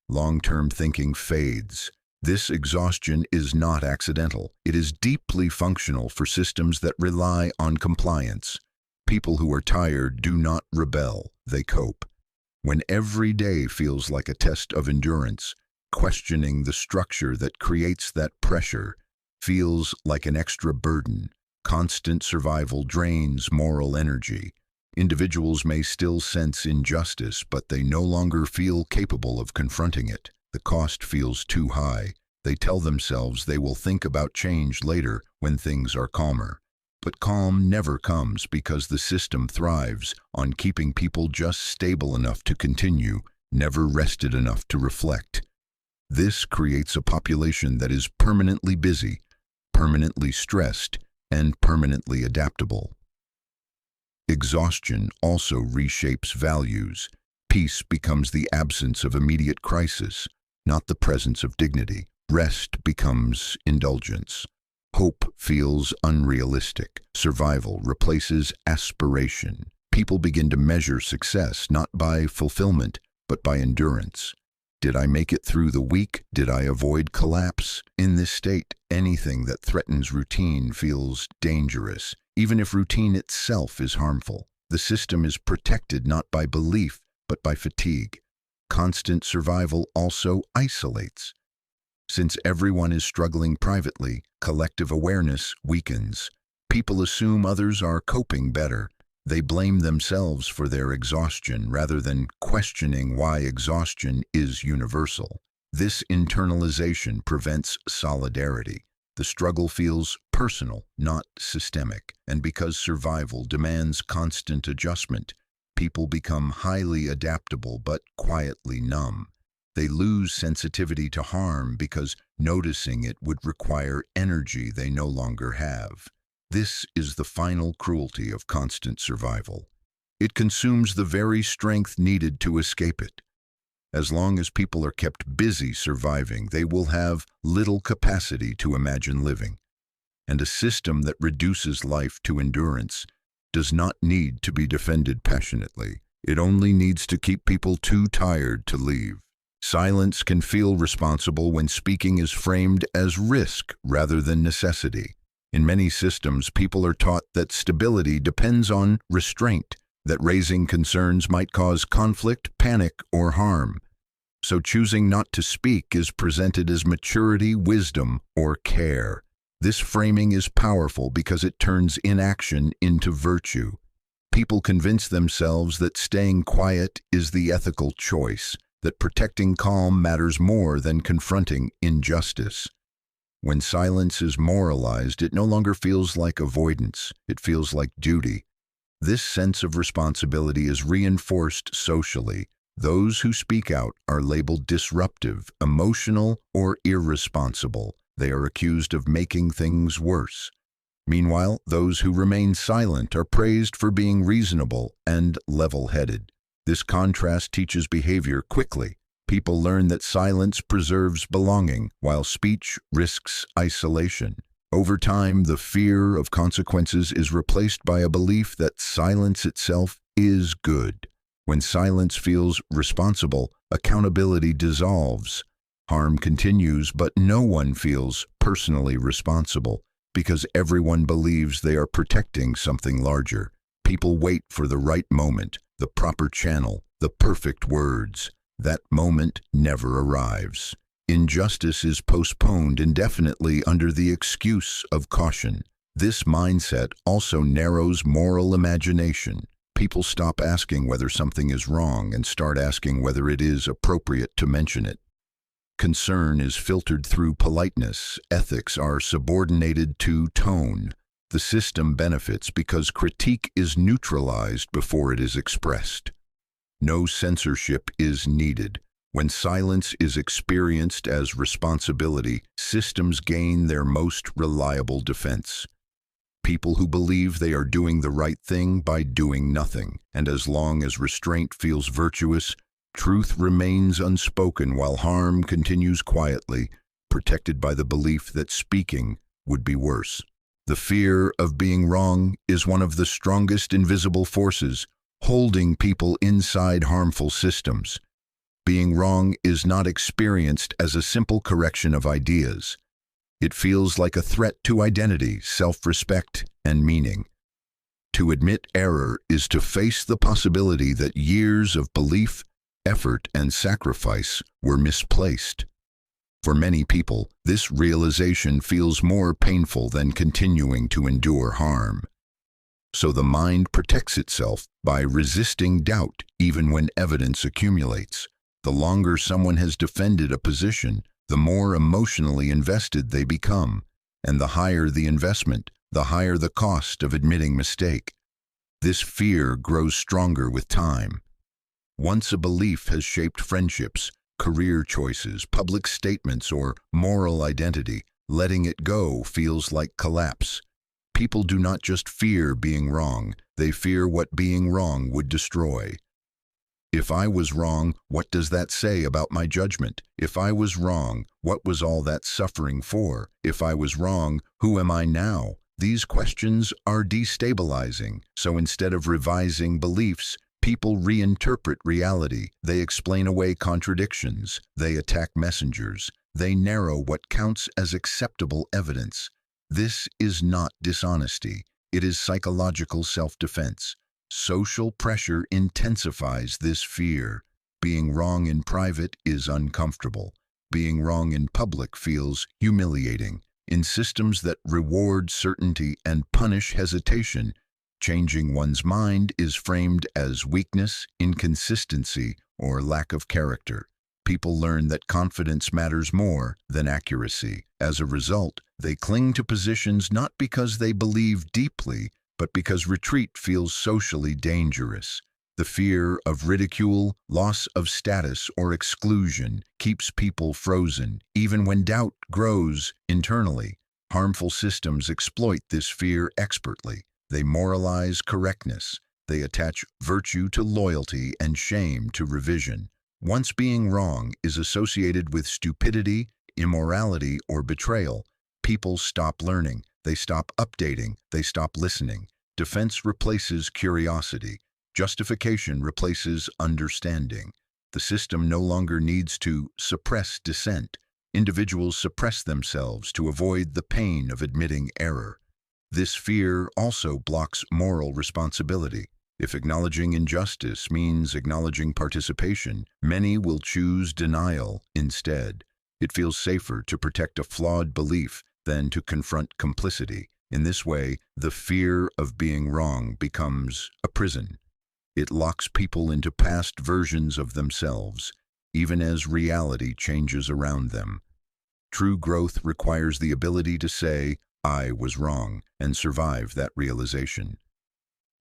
Long-term thinking fades. This exhaustion is not accidental. It is deeply functional for systems that rely on compliance. People who are tired do not rebel, they cope. When every day feels like a test of endurance, questioning the structure that creates that pressure feels like an extra burden. Constant survival drains moral energy. Individuals may still sense injustice, but they no longer feel capable of confronting it. The cost feels too high. They tell themselves they will think about change later when things are calmer. But calm never comes because the system thrives on keeping people just stable enough to continue, never rested enough to reflect. This creates a population that is permanently busy, permanently stressed, and permanently adaptable. Exhaustion also reshapes values. Peace becomes the absence of immediate crisis, not the presence of dignity. Rest becomes indulgence. Hope feels unrealistic. Survival replaces aspiration. People begin to measure success not by fulfillment, but by endurance. Did I make it through the week? Did I avoid collapse? In this state, anything that threatens routine feels dangerous, even if routine itself is harmful. The system is protected not by belief, but by fatigue. Constant survival also isolates. Since everyone is struggling privately, collective awareness weakens. People assume others are coping better. They blame themselves for their exhaustion rather than questioning why exhaustion is universal. This internalization prevents solidarity. The struggle feels personal, not systemic. And because survival demands constant adjustment, people become highly adaptable but quietly numb. They lose sensitivity to harm because noticing it would require energy they no longer have. This is the final cruelty of constant survival. It consumes the very strength needed to escape it. As long as people are kept busy surviving, they will have little capacity to imagine living. And a system that reduces life to endurance does not need to be defended passionately. It only needs to keep people too tired to leave. Silence can feel responsible when speaking is framed as risk rather than necessity. In many systems, people are taught that stability depends on restraint, that raising concerns might cause conflict, panic, or harm. So choosing not to speak is presented as maturity, wisdom, or care. This framing is powerful because it turns inaction into virtue. People convince themselves that staying quiet is the ethical choice, that protecting calm matters more than confronting injustice. When silence is moralized, it no longer feels like avoidance, it feels like duty. This sense of responsibility is reinforced socially. Those who speak out are labeled disruptive, emotional, or irresponsible. They are accused of making things worse. Meanwhile, those who remain silent are praised for being reasonable and level-headed. This contrast teaches behavior quickly. People learn that silence preserves belonging, while speech risks isolation. Over time, the fear of consequences is replaced by a belief that silence itself is good. When silence feels responsible, accountability dissolves. Harm continues, but no one feels personally responsible because everyone believes they are protecting something larger. People wait for the right moment, the proper channel, the perfect words. That moment never arrives. Injustice is postponed indefinitely under the excuse of caution. This mindset also narrows moral imagination. People stop asking whether something is wrong and start asking whether it is appropriate to mention it. Concern is filtered through politeness. Ethics are subordinated to tone. The system benefits because critique is neutralized before it is expressed. No censorship is needed. When silence is experienced as responsibility, systems gain their most reliable defense. People who believe they are doing the right thing by doing nothing, and as long as restraint feels virtuous, truth remains unspoken while harm continues quietly, protected by the belief that speaking would be worse. The fear of being wrong is one of the strongest invisible forces holding people inside harmful systems. Being wrong is not experienced as a simple correction of ideas. It feels like a threat to identity, self-respect, and meaning. To admit error is to face the possibility that years of belief, effort, and sacrifice were misplaced. For many people, this realization feels more painful than continuing to endure harm. So the mind protects itself by resisting doubt even when evidence accumulates. The longer someone has defended a position, the more emotionally invested they become, and the higher the investment, the higher the cost of admitting mistake. This fear grows stronger with time. Once a belief has shaped friendships, career choices, public statements, or moral identity, letting it go feels like collapse. People do not just fear being wrong, they fear what being wrong would destroy. If I was wrong, what does that say about my judgment? If I was wrong, what was all that suffering for? If I was wrong, who am I now? These questions are destabilizing, so instead of revising beliefs, people reinterpret reality. They explain away contradictions. They attack messengers. They narrow what counts as acceptable evidence. This is not dishonesty. It is psychological self-defense. Social pressure intensifies this fear. Being wrong in private is uncomfortable. Being wrong in public feels humiliating. In systems that reward certainty and punish hesitation, changing one's mind is framed as weakness, inconsistency, or lack of character. People learn that confidence matters more than accuracy. As a result, they cling to positions not because they believe deeply, but because retreat feels socially dangerous. The fear of ridicule, loss of status, or exclusion keeps people frozen, even when doubt grows internally. Harmful systems exploit this fear expertly. They moralize correctness. They attach virtue to loyalty and shame to revision. Once being wrong is associated with stupidity, immorality, or betrayal, people stop learning. They stop updating. They stop listening. Defense replaces curiosity. Justification replaces understanding. The system no longer needs to suppress dissent. Individuals suppress themselves to avoid the pain of admitting error. This fear also blocks moral responsibility. If acknowledging injustice means acknowledging participation, many will choose denial instead. It feels safer to protect a flawed belief than to confront complicity. In this way, the fear of being wrong becomes a prison. It locks people into past versions of themselves, even as reality changes around them. True growth requires the ability to say, "I was wrong," and survive that realization.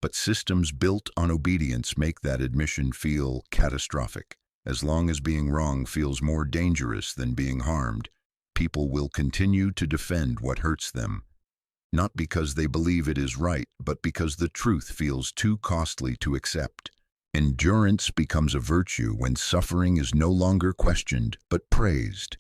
But systems built on obedience make that admission feel catastrophic. As long as being wrong feels more dangerous than being harmed, people will continue to defend what hurts them. Not because they believe it is right, but because the truth feels too costly to accept. Endurance becomes a virtue when suffering is no longer questioned, but praised.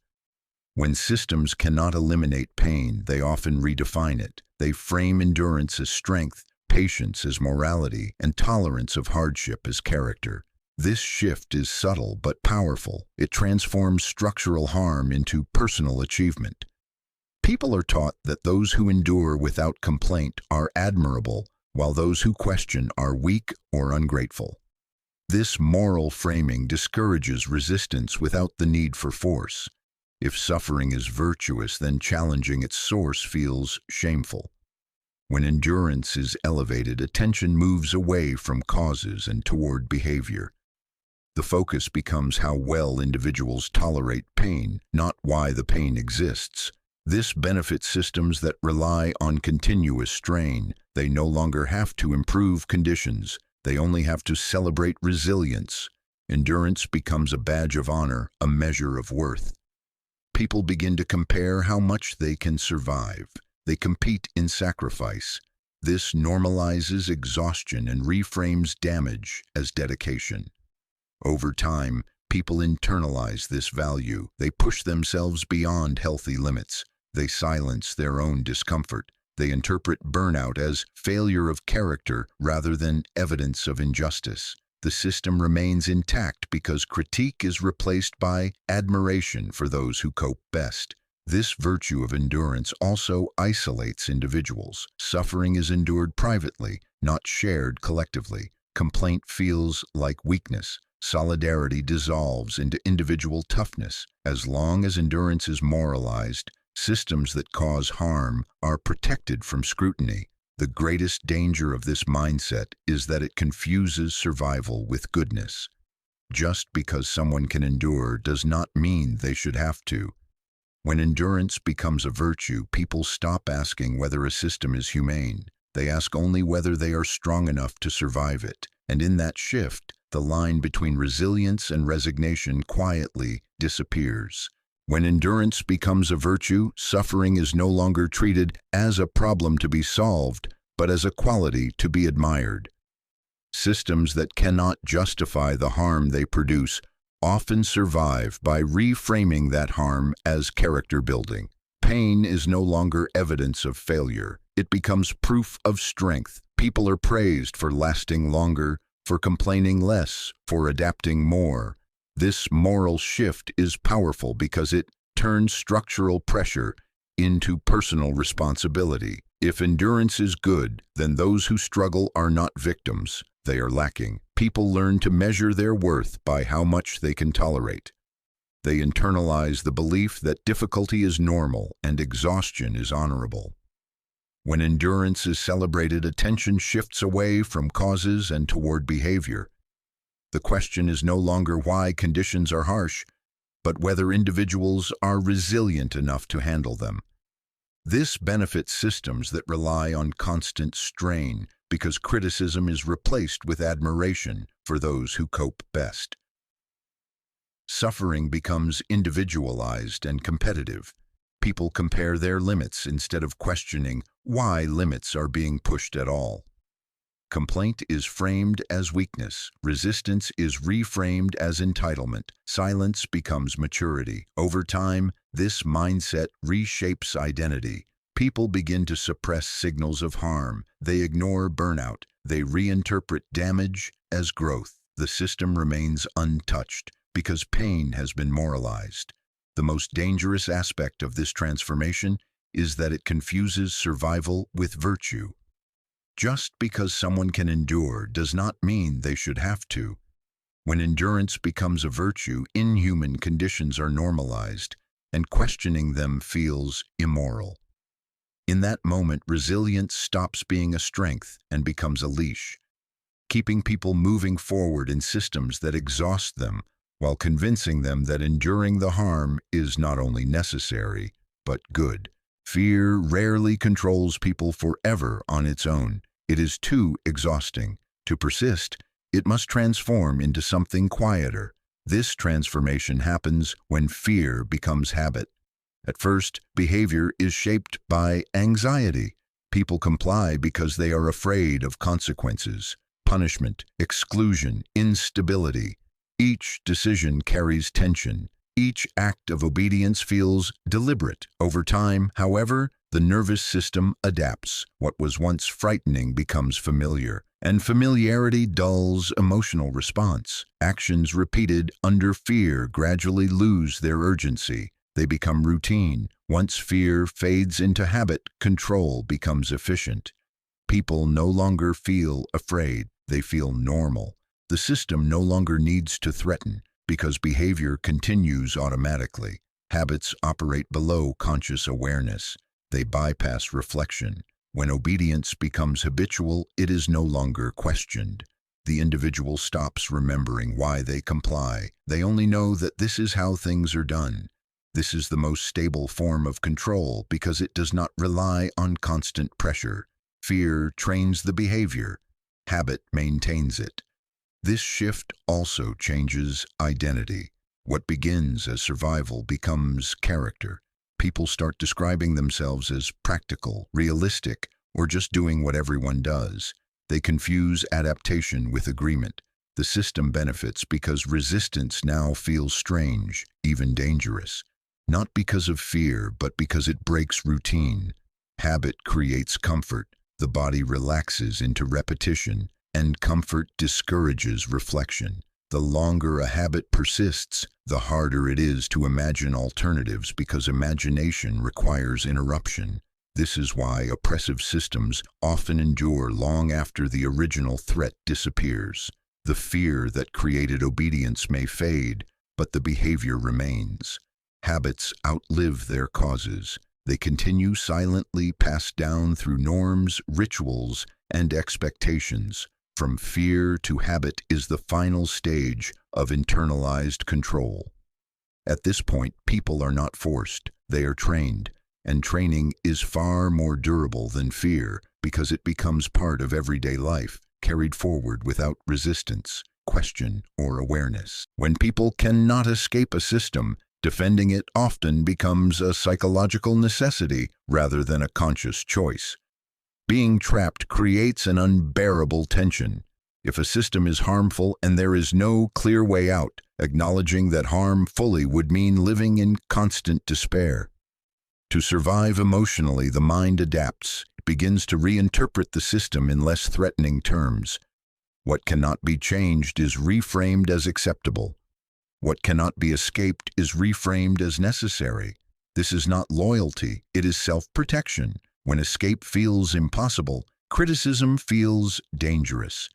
When systems cannot eliminate pain, they often redefine it. They frame endurance as strength, patience as morality, and tolerance of hardship as character. This shift is subtle but powerful. It transforms structural harm into personal achievement. People are taught that those who endure without complaint are admirable, while those who question are weak or ungrateful. This moral framing discourages resistance without the need for force. If suffering is virtuous, then challenging its source feels shameful. When endurance is elevated, attention moves away from causes and toward behavior. The focus becomes how well individuals tolerate pain, not why the pain exists. This benefits systems that rely on continuous strain. They no longer have to improve conditions. They only have to celebrate resilience. Endurance becomes a badge of honor, a measure of worth. People begin to compare how much they can survive. They compete in sacrifice. This normalizes exhaustion and reframes damage as dedication. Over time, people internalize this value. They push themselves beyond healthy limits. They silence their own discomfort. They interpret burnout as failure of character rather than evidence of injustice. The system remains intact because critique is replaced by admiration for those who cope best. This virtue of endurance also isolates individuals. Suffering is endured privately, not shared collectively. Complaint feels like weakness. Solidarity dissolves into individual toughness. As long as endurance is moralized, systems that cause harm are protected from scrutiny. The greatest danger of this mindset is that it confuses survival with goodness. Just because someone can endure does not mean they should have to. When endurance becomes a virtue, people stop asking whether a system is humane. They ask only whether they are strong enough to survive it. And in that shift, the line between resilience and resignation quietly disappears. When endurance becomes a virtue, suffering is no longer treated as a problem to be solved, but as a quality to be admired. Systems that cannot justify the harm they produce often survive by reframing that harm as character building. Pain is no longer evidence of failure. It becomes proof of strength. People are praised for lasting longer, for complaining less, for adapting more. This moral shift is powerful because it turns structural pressure into personal responsibility. If endurance is good, then those who struggle are not victims. They are lacking. People learn to measure their worth by how much they can tolerate. They internalize the belief that difficulty is normal and exhaustion is honorable. When endurance is celebrated, attention shifts away from causes and toward behavior. The question is no longer why conditions are harsh, but whether individuals are resilient enough to handle them. This benefits systems that rely on constant strain because criticism is replaced with admiration for those who cope best. Suffering becomes individualized and competitive. People compare their limits instead of questioning why limits are being pushed at all. Complaint is framed as weakness. Resistance is reframed as entitlement. Silence becomes maturity. Over time, this mindset reshapes identity. People begin to suppress signals of harm. They ignore burnout. They reinterpret damage as growth. The system remains untouched because pain has been moralized. The most dangerous aspect of this transformation is that it confuses survival with virtue. Just because someone can endure does not mean they should have to. When endurance becomes a virtue, inhuman conditions are normalized, and questioning them feels immoral. In that moment, resilience stops being a strength and becomes a leash, keeping people moving forward in systems that exhaust them, while convincing them that enduring the harm is not only necessary, but good. Fear rarely controls people forever on its own. It is too exhausting. To persist, it must transform into something quieter. This transformation happens when fear becomes habit. At first, behavior is shaped by anxiety. People comply because they are afraid of consequences, punishment, exclusion, instability. Each decision carries tension. Each act of obedience feels deliberate. Over time, however, the nervous system adapts. What was once frightening becomes familiar, and familiarity dulls emotional response. Actions repeated under fear gradually lose their urgency. They become routine. Once fear fades into habit, control becomes efficient. People no longer feel afraid. They feel normal. The system no longer needs to threaten because behavior continues automatically. Habits operate below conscious awareness. They bypass reflection. When obedience becomes habitual, it is no longer questioned. The individual stops remembering why they comply. They only know that this is how things are done. This is the most stable form of control because it does not rely on constant pressure. Fear trains the behavior. Habit maintains it. This shift also changes identity. What begins as survival becomes character. People start describing themselves as practical, realistic, or just doing what everyone does. They confuse adaptation with agreement. The system benefits because resistance now feels strange, even dangerous. Not because of fear, but because it breaks routine. Habit creates comfort. The body relaxes into repetition, and comfort discourages reflection. The longer a habit persists, the harder it is to imagine alternatives because imagination requires interruption. This is why oppressive systems often endure long after the original threat disappears. The fear that created obedience may fade, but the behavior remains. Habits outlive their causes. They continue silently passed down through norms, rituals, and expectations. From fear to habit is the final stage of internalized control. At this point, people are not forced, they are trained. And training is far more durable than fear because it becomes part of everyday life, carried forward without resistance, question, or awareness. When people cannot escape a system, defending it often becomes a psychological necessity rather than a conscious choice. Being trapped creates an unbearable tension. If a system is harmful and there is no clear way out, acknowledging that harm fully would mean living in constant despair. To survive emotionally, the mind adapts, begins to reinterpret the system in less threatening terms. What cannot be changed is reframed as acceptable. What cannot be escaped is reframed as necessary. This is not loyalty, it is self-protection. When escape feels impossible, criticism feels dangerous.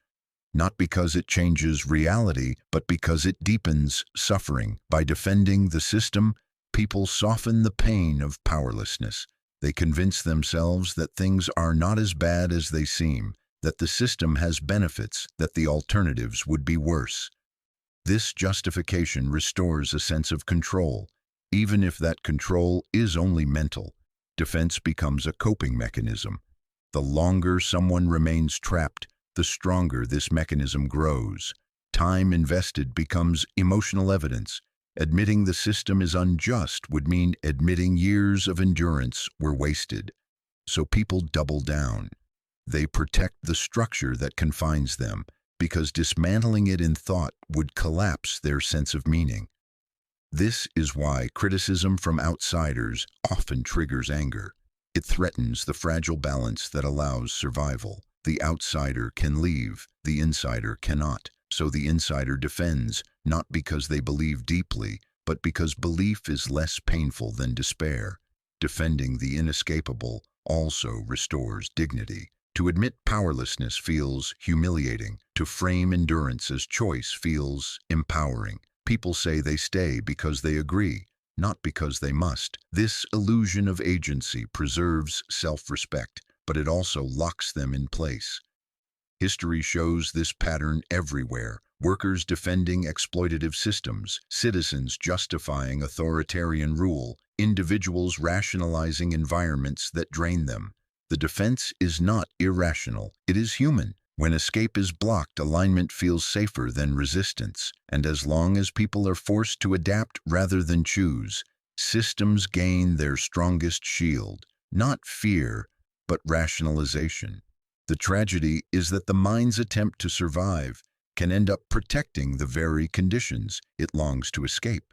Not because it changes reality, but because it deepens suffering. By defending the system, people soften the pain of powerlessness. They convince themselves that things are not as bad as they seem, that the system has benefits, that the alternatives would be worse. This justification restores a sense of control, even if that control is only mental. Defense becomes a coping mechanism. The longer someone remains trapped, the stronger this mechanism grows. Time invested becomes emotional evidence. Admitting the system is unjust would mean admitting years of endurance were wasted. So people double down. They protect the structure that confines them, because dismantling it in thought would collapse their sense of meaning. This is why criticism from outsiders often triggers anger. It threatens the fragile balance that allows survival. The outsider can leave, the insider cannot. So the insider defends, not because they believe deeply, but because belief is less painful than despair. Defending the inescapable also restores dignity. To admit powerlessness feels humiliating. To frame endurance as choice feels empowering. People say they stay because they agree, not because they must. This illusion of agency preserves self-respect, but it also locks them in place. History shows this pattern everywhere. Workers defending exploitative systems, citizens justifying authoritarian rule, individuals rationalizing environments that drain them. The defense is not irrational, it is human. When escape is blocked, alignment feels safer than resistance. And as long as people are forced to adapt rather than choose, systems gain their strongest shield, not fear, but rationalization. The tragedy is that the mind's attempt to survive can end up protecting the very conditions it longs to escape.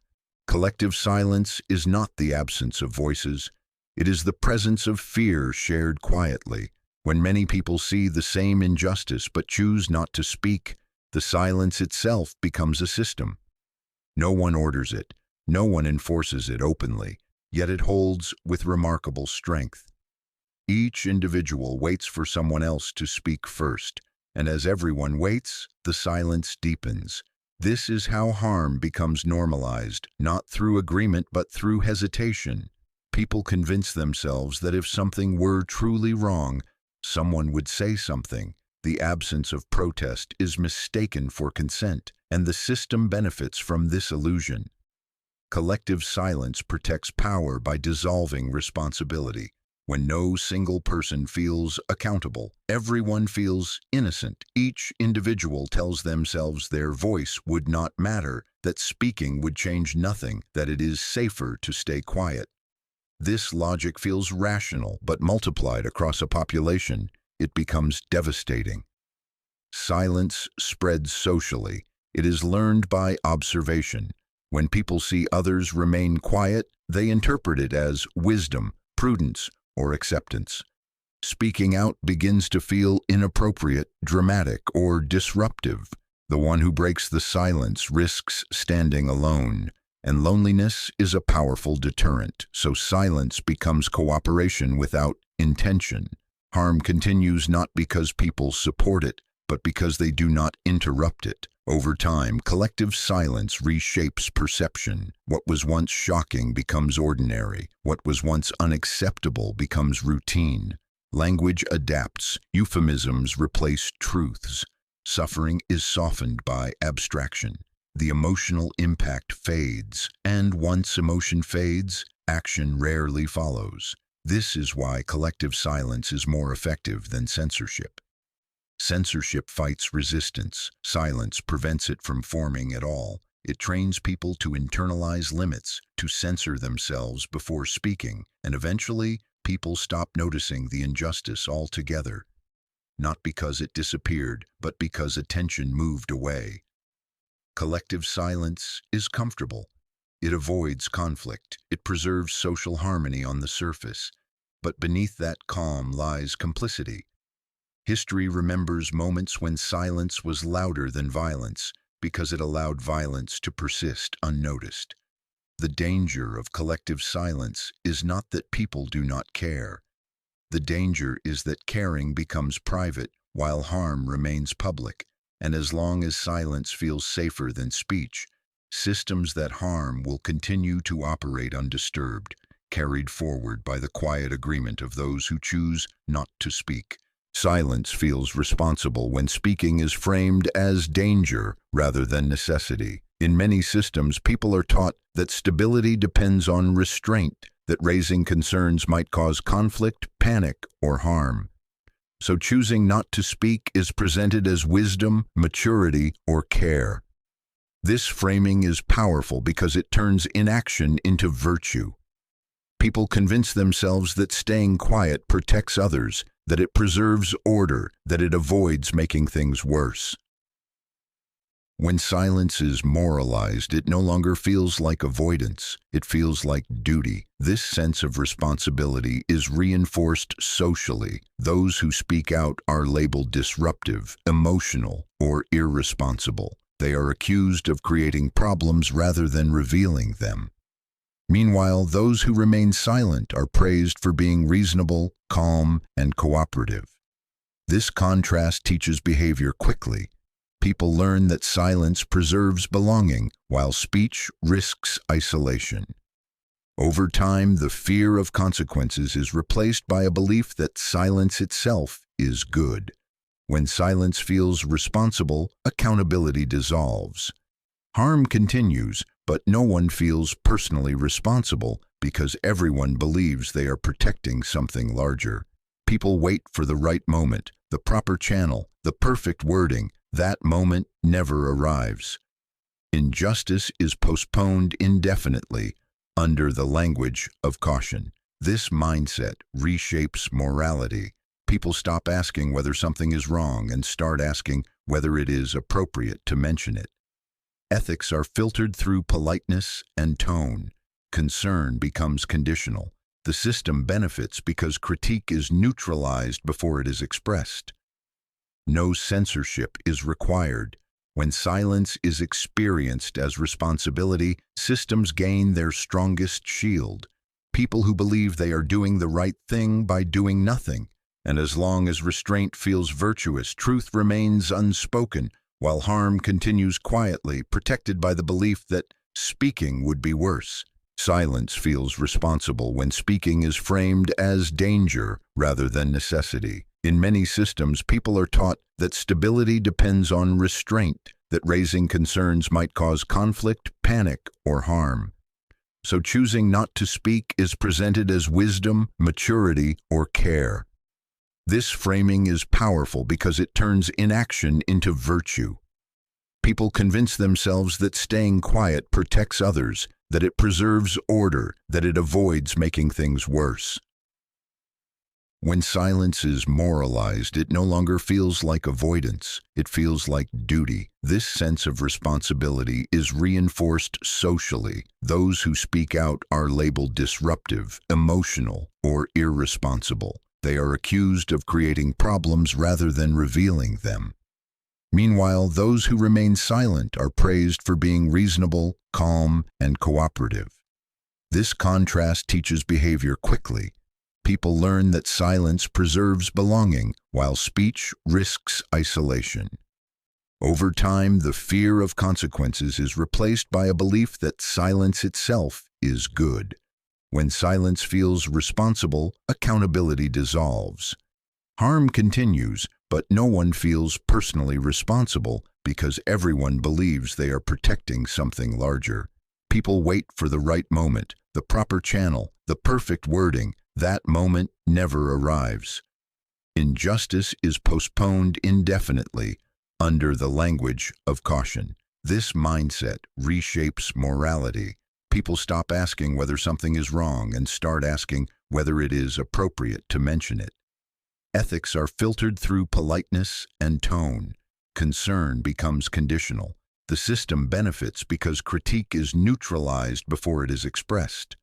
Collective silence is not the absence of voices. It is the presence of fear shared quietly. When many people see the same injustice but choose not to speak, the silence itself becomes a system. No one orders it, no one enforces it openly, yet it holds with remarkable strength. Each individual waits for someone else to speak first, and as everyone waits, the silence deepens. This is how harm becomes normalized, not through agreement but through hesitation. People convince themselves that if something were truly wrong, someone would say something. The absence of protest is mistaken for consent, and the system benefits from this illusion. Collective silence protects power by dissolving responsibility. When no single person feels accountable, everyone feels innocent. Each individual tells themselves their voice would not matter, that speaking would change nothing, that it is safer to stay quiet. This logic feels rational, but multiplied across a population, it becomes devastating. Silence spreads socially. It is learned by observation. When people see others remain quiet, they interpret it as wisdom, prudence, or acceptance. Speaking out begins to feel inappropriate, dramatic, or disruptive. The one who breaks the silence risks standing alone, and loneliness is a powerful deterrent, so silence becomes cooperation without intention. Harm continues not because people support it, but because they do not interrupt it. Over time, collective silence reshapes perception. What was once shocking becomes ordinary. What was once unacceptable becomes routine. Language adapts. Euphemisms replace truths. Suffering is softened by abstraction. The emotional impact fades, and once emotion fades, action rarely follows. This is why collective silence is more effective than censorship. Censorship fights resistance. Silence prevents it from forming at all. It trains people to internalize limits, to censor themselves before speaking, and eventually, people stop noticing the injustice altogether. Not because it disappeared, but because attention moved away. Collective silence is comfortable. It avoids conflict. It preserves social harmony on the surface. But beneath that calm lies complicity. History remembers moments when silence was louder than violence because it allowed violence to persist unnoticed. The danger of collective silence is not that people do not care. The danger is that caring becomes private while harm remains public. And as long as silence feels safer than speech, systems that harm will continue to operate undisturbed, carried forward by the quiet agreement of those who choose not to speak. Silence feels responsible when speaking is framed as danger rather than necessity. In many systems, people are taught that stability depends on restraint, that raising concerns might cause conflict, panic, or harm. So choosing not to speak is presented as wisdom, maturity, or care. This framing is powerful because it turns inaction into virtue. People convince themselves that staying quiet protects others, that it preserves order, that it avoids making things worse. When silence is moralized, it no longer feels like avoidance. It feels like duty. This sense of responsibility is reinforced socially. Those who speak out are labeled disruptive, emotional, or irresponsible. They are accused of creating problems rather than revealing them. Meanwhile, those who remain silent are praised for being reasonable, calm, and cooperative. This contrast teaches behavior quickly. People learn that silence preserves belonging, while speech risks isolation. Over time, the fear of consequences is replaced by a belief that silence itself is good. When silence feels responsible, accountability dissolves. Harm continues, but no one feels personally responsible because everyone believes they are protecting something larger. People wait for the right moment, the proper channel, the perfect wording. That moment never arrives. Injustice is postponed indefinitely under the language of caution. This mindset reshapes morality. People stop asking whether something is wrong and start asking whether it is appropriate to mention it. Ethics are filtered through politeness and tone. Concern becomes conditional. The system benefits because critique is neutralized before it is expressed. No censorship is required. When silence is experienced as responsibility, systems gain their strongest shield. People who believe they are doing the right thing by doing nothing. And as long as restraint feels virtuous, truth remains unspoken, while harm continues quietly, protected by the belief that speaking would be worse. Silence feels responsible when speaking is framed as danger rather than necessity. In many systems, people are taught that stability depends on restraint, that raising concerns might cause conflict, panic, or harm. So choosing not to speak is presented as wisdom, maturity, or care. This framing is powerful because it turns inaction into virtue. People convince themselves that staying quiet protects others, that it preserves order, that it avoids making things worse. When silence is moralized, it no longer feels like avoidance. It feels like duty. This sense of responsibility is reinforced socially. Those who speak out are labeled disruptive, emotional, or irresponsible. They are accused of creating problems rather than revealing them. Meanwhile, those who remain silent are praised for being reasonable, calm, and cooperative. This contrast teaches behavior quickly. People learn that silence preserves belonging, while speech risks isolation. Over time, the fear of consequences is replaced by a belief that silence itself is good. When silence feels responsible, accountability dissolves. Harm continues, but no one feels personally responsible because everyone believes they are protecting something larger. People wait for the right moment, the proper channel, the perfect wording. That moment never arrives. Injustice is postponed indefinitely under the language of caution. This mindset reshapes morality. People stop asking whether something is wrong and start asking whether it is appropriate to mention it. Ethics are filtered through politeness and tone. Concern becomes conditional. The system benefits because critique is neutralized before it is expressed.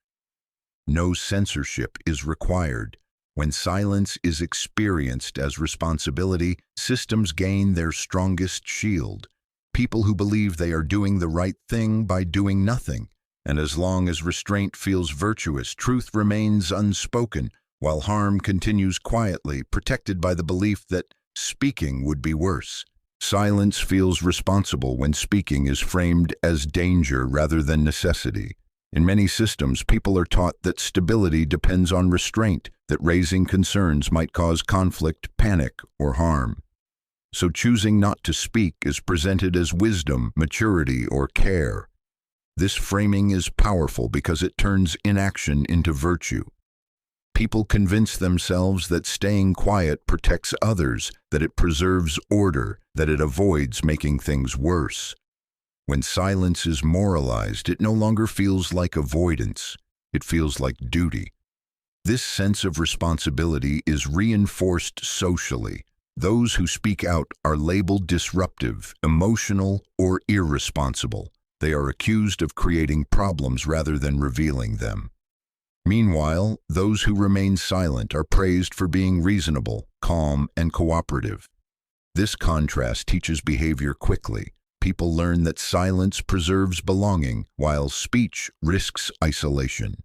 No censorship is required. When silence is experienced as responsibility, systems gain their strongest shield. People who believe they are doing the right thing by doing nothing. And as long as restraint feels virtuous, truth remains unspoken, while harm continues quietly, protected by the belief that speaking would be worse. Silence feels responsible when speaking is framed as danger rather than necessity. In many systems, people are taught that stability depends on restraint, that raising concerns might cause conflict, panic, or harm. So choosing not to speak is presented as wisdom, maturity, or care. This framing is powerful because it turns inaction into virtue. People convince themselves that staying quiet protects others, that it preserves order, that it avoids making things worse. When silence is moralized, it no longer feels like avoidance. It feels like duty. This sense of responsibility is reinforced socially. Those who speak out are labeled disruptive, emotional, or irresponsible. They are accused of creating problems rather than revealing them. Meanwhile, those who remain silent are praised for being reasonable, calm, and cooperative. This contrast teaches behavior quickly. People learn that silence preserves belonging, while speech risks isolation.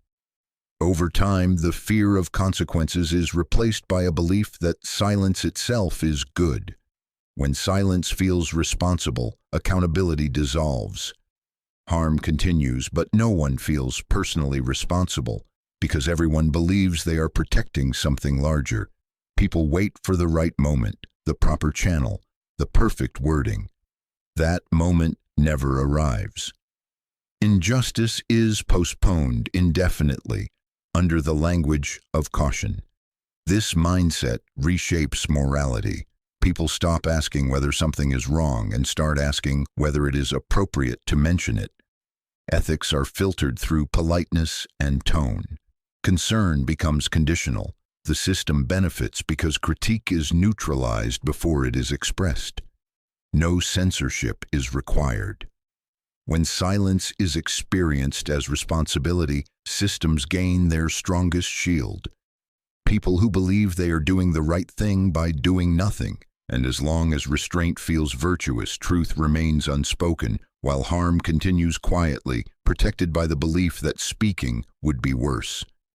Over time, the fear of consequences is replaced by a belief that silence itself is good. When silence feels responsible, accountability dissolves. Harm continues, but no one feels personally responsible because everyone believes they are protecting something larger. People wait for the right moment, the proper channel, the perfect wording. That moment never arrives. Injustice is postponed indefinitely under the language of caution. This mindset reshapes morality. People stop asking whether something is wrong and start asking whether it is appropriate to mention it. Ethics are filtered through politeness and tone. Concern becomes conditional. The system benefits because critique is neutralized before it is expressed. No censorship is required. When silence is experienced as responsibility, systems gain their strongest shield. People who believe they are doing the right thing by doing nothing, and as long as restraint feels virtuous, truth remains unspoken, while harm continues quietly, protected by the belief that speaking would be worse.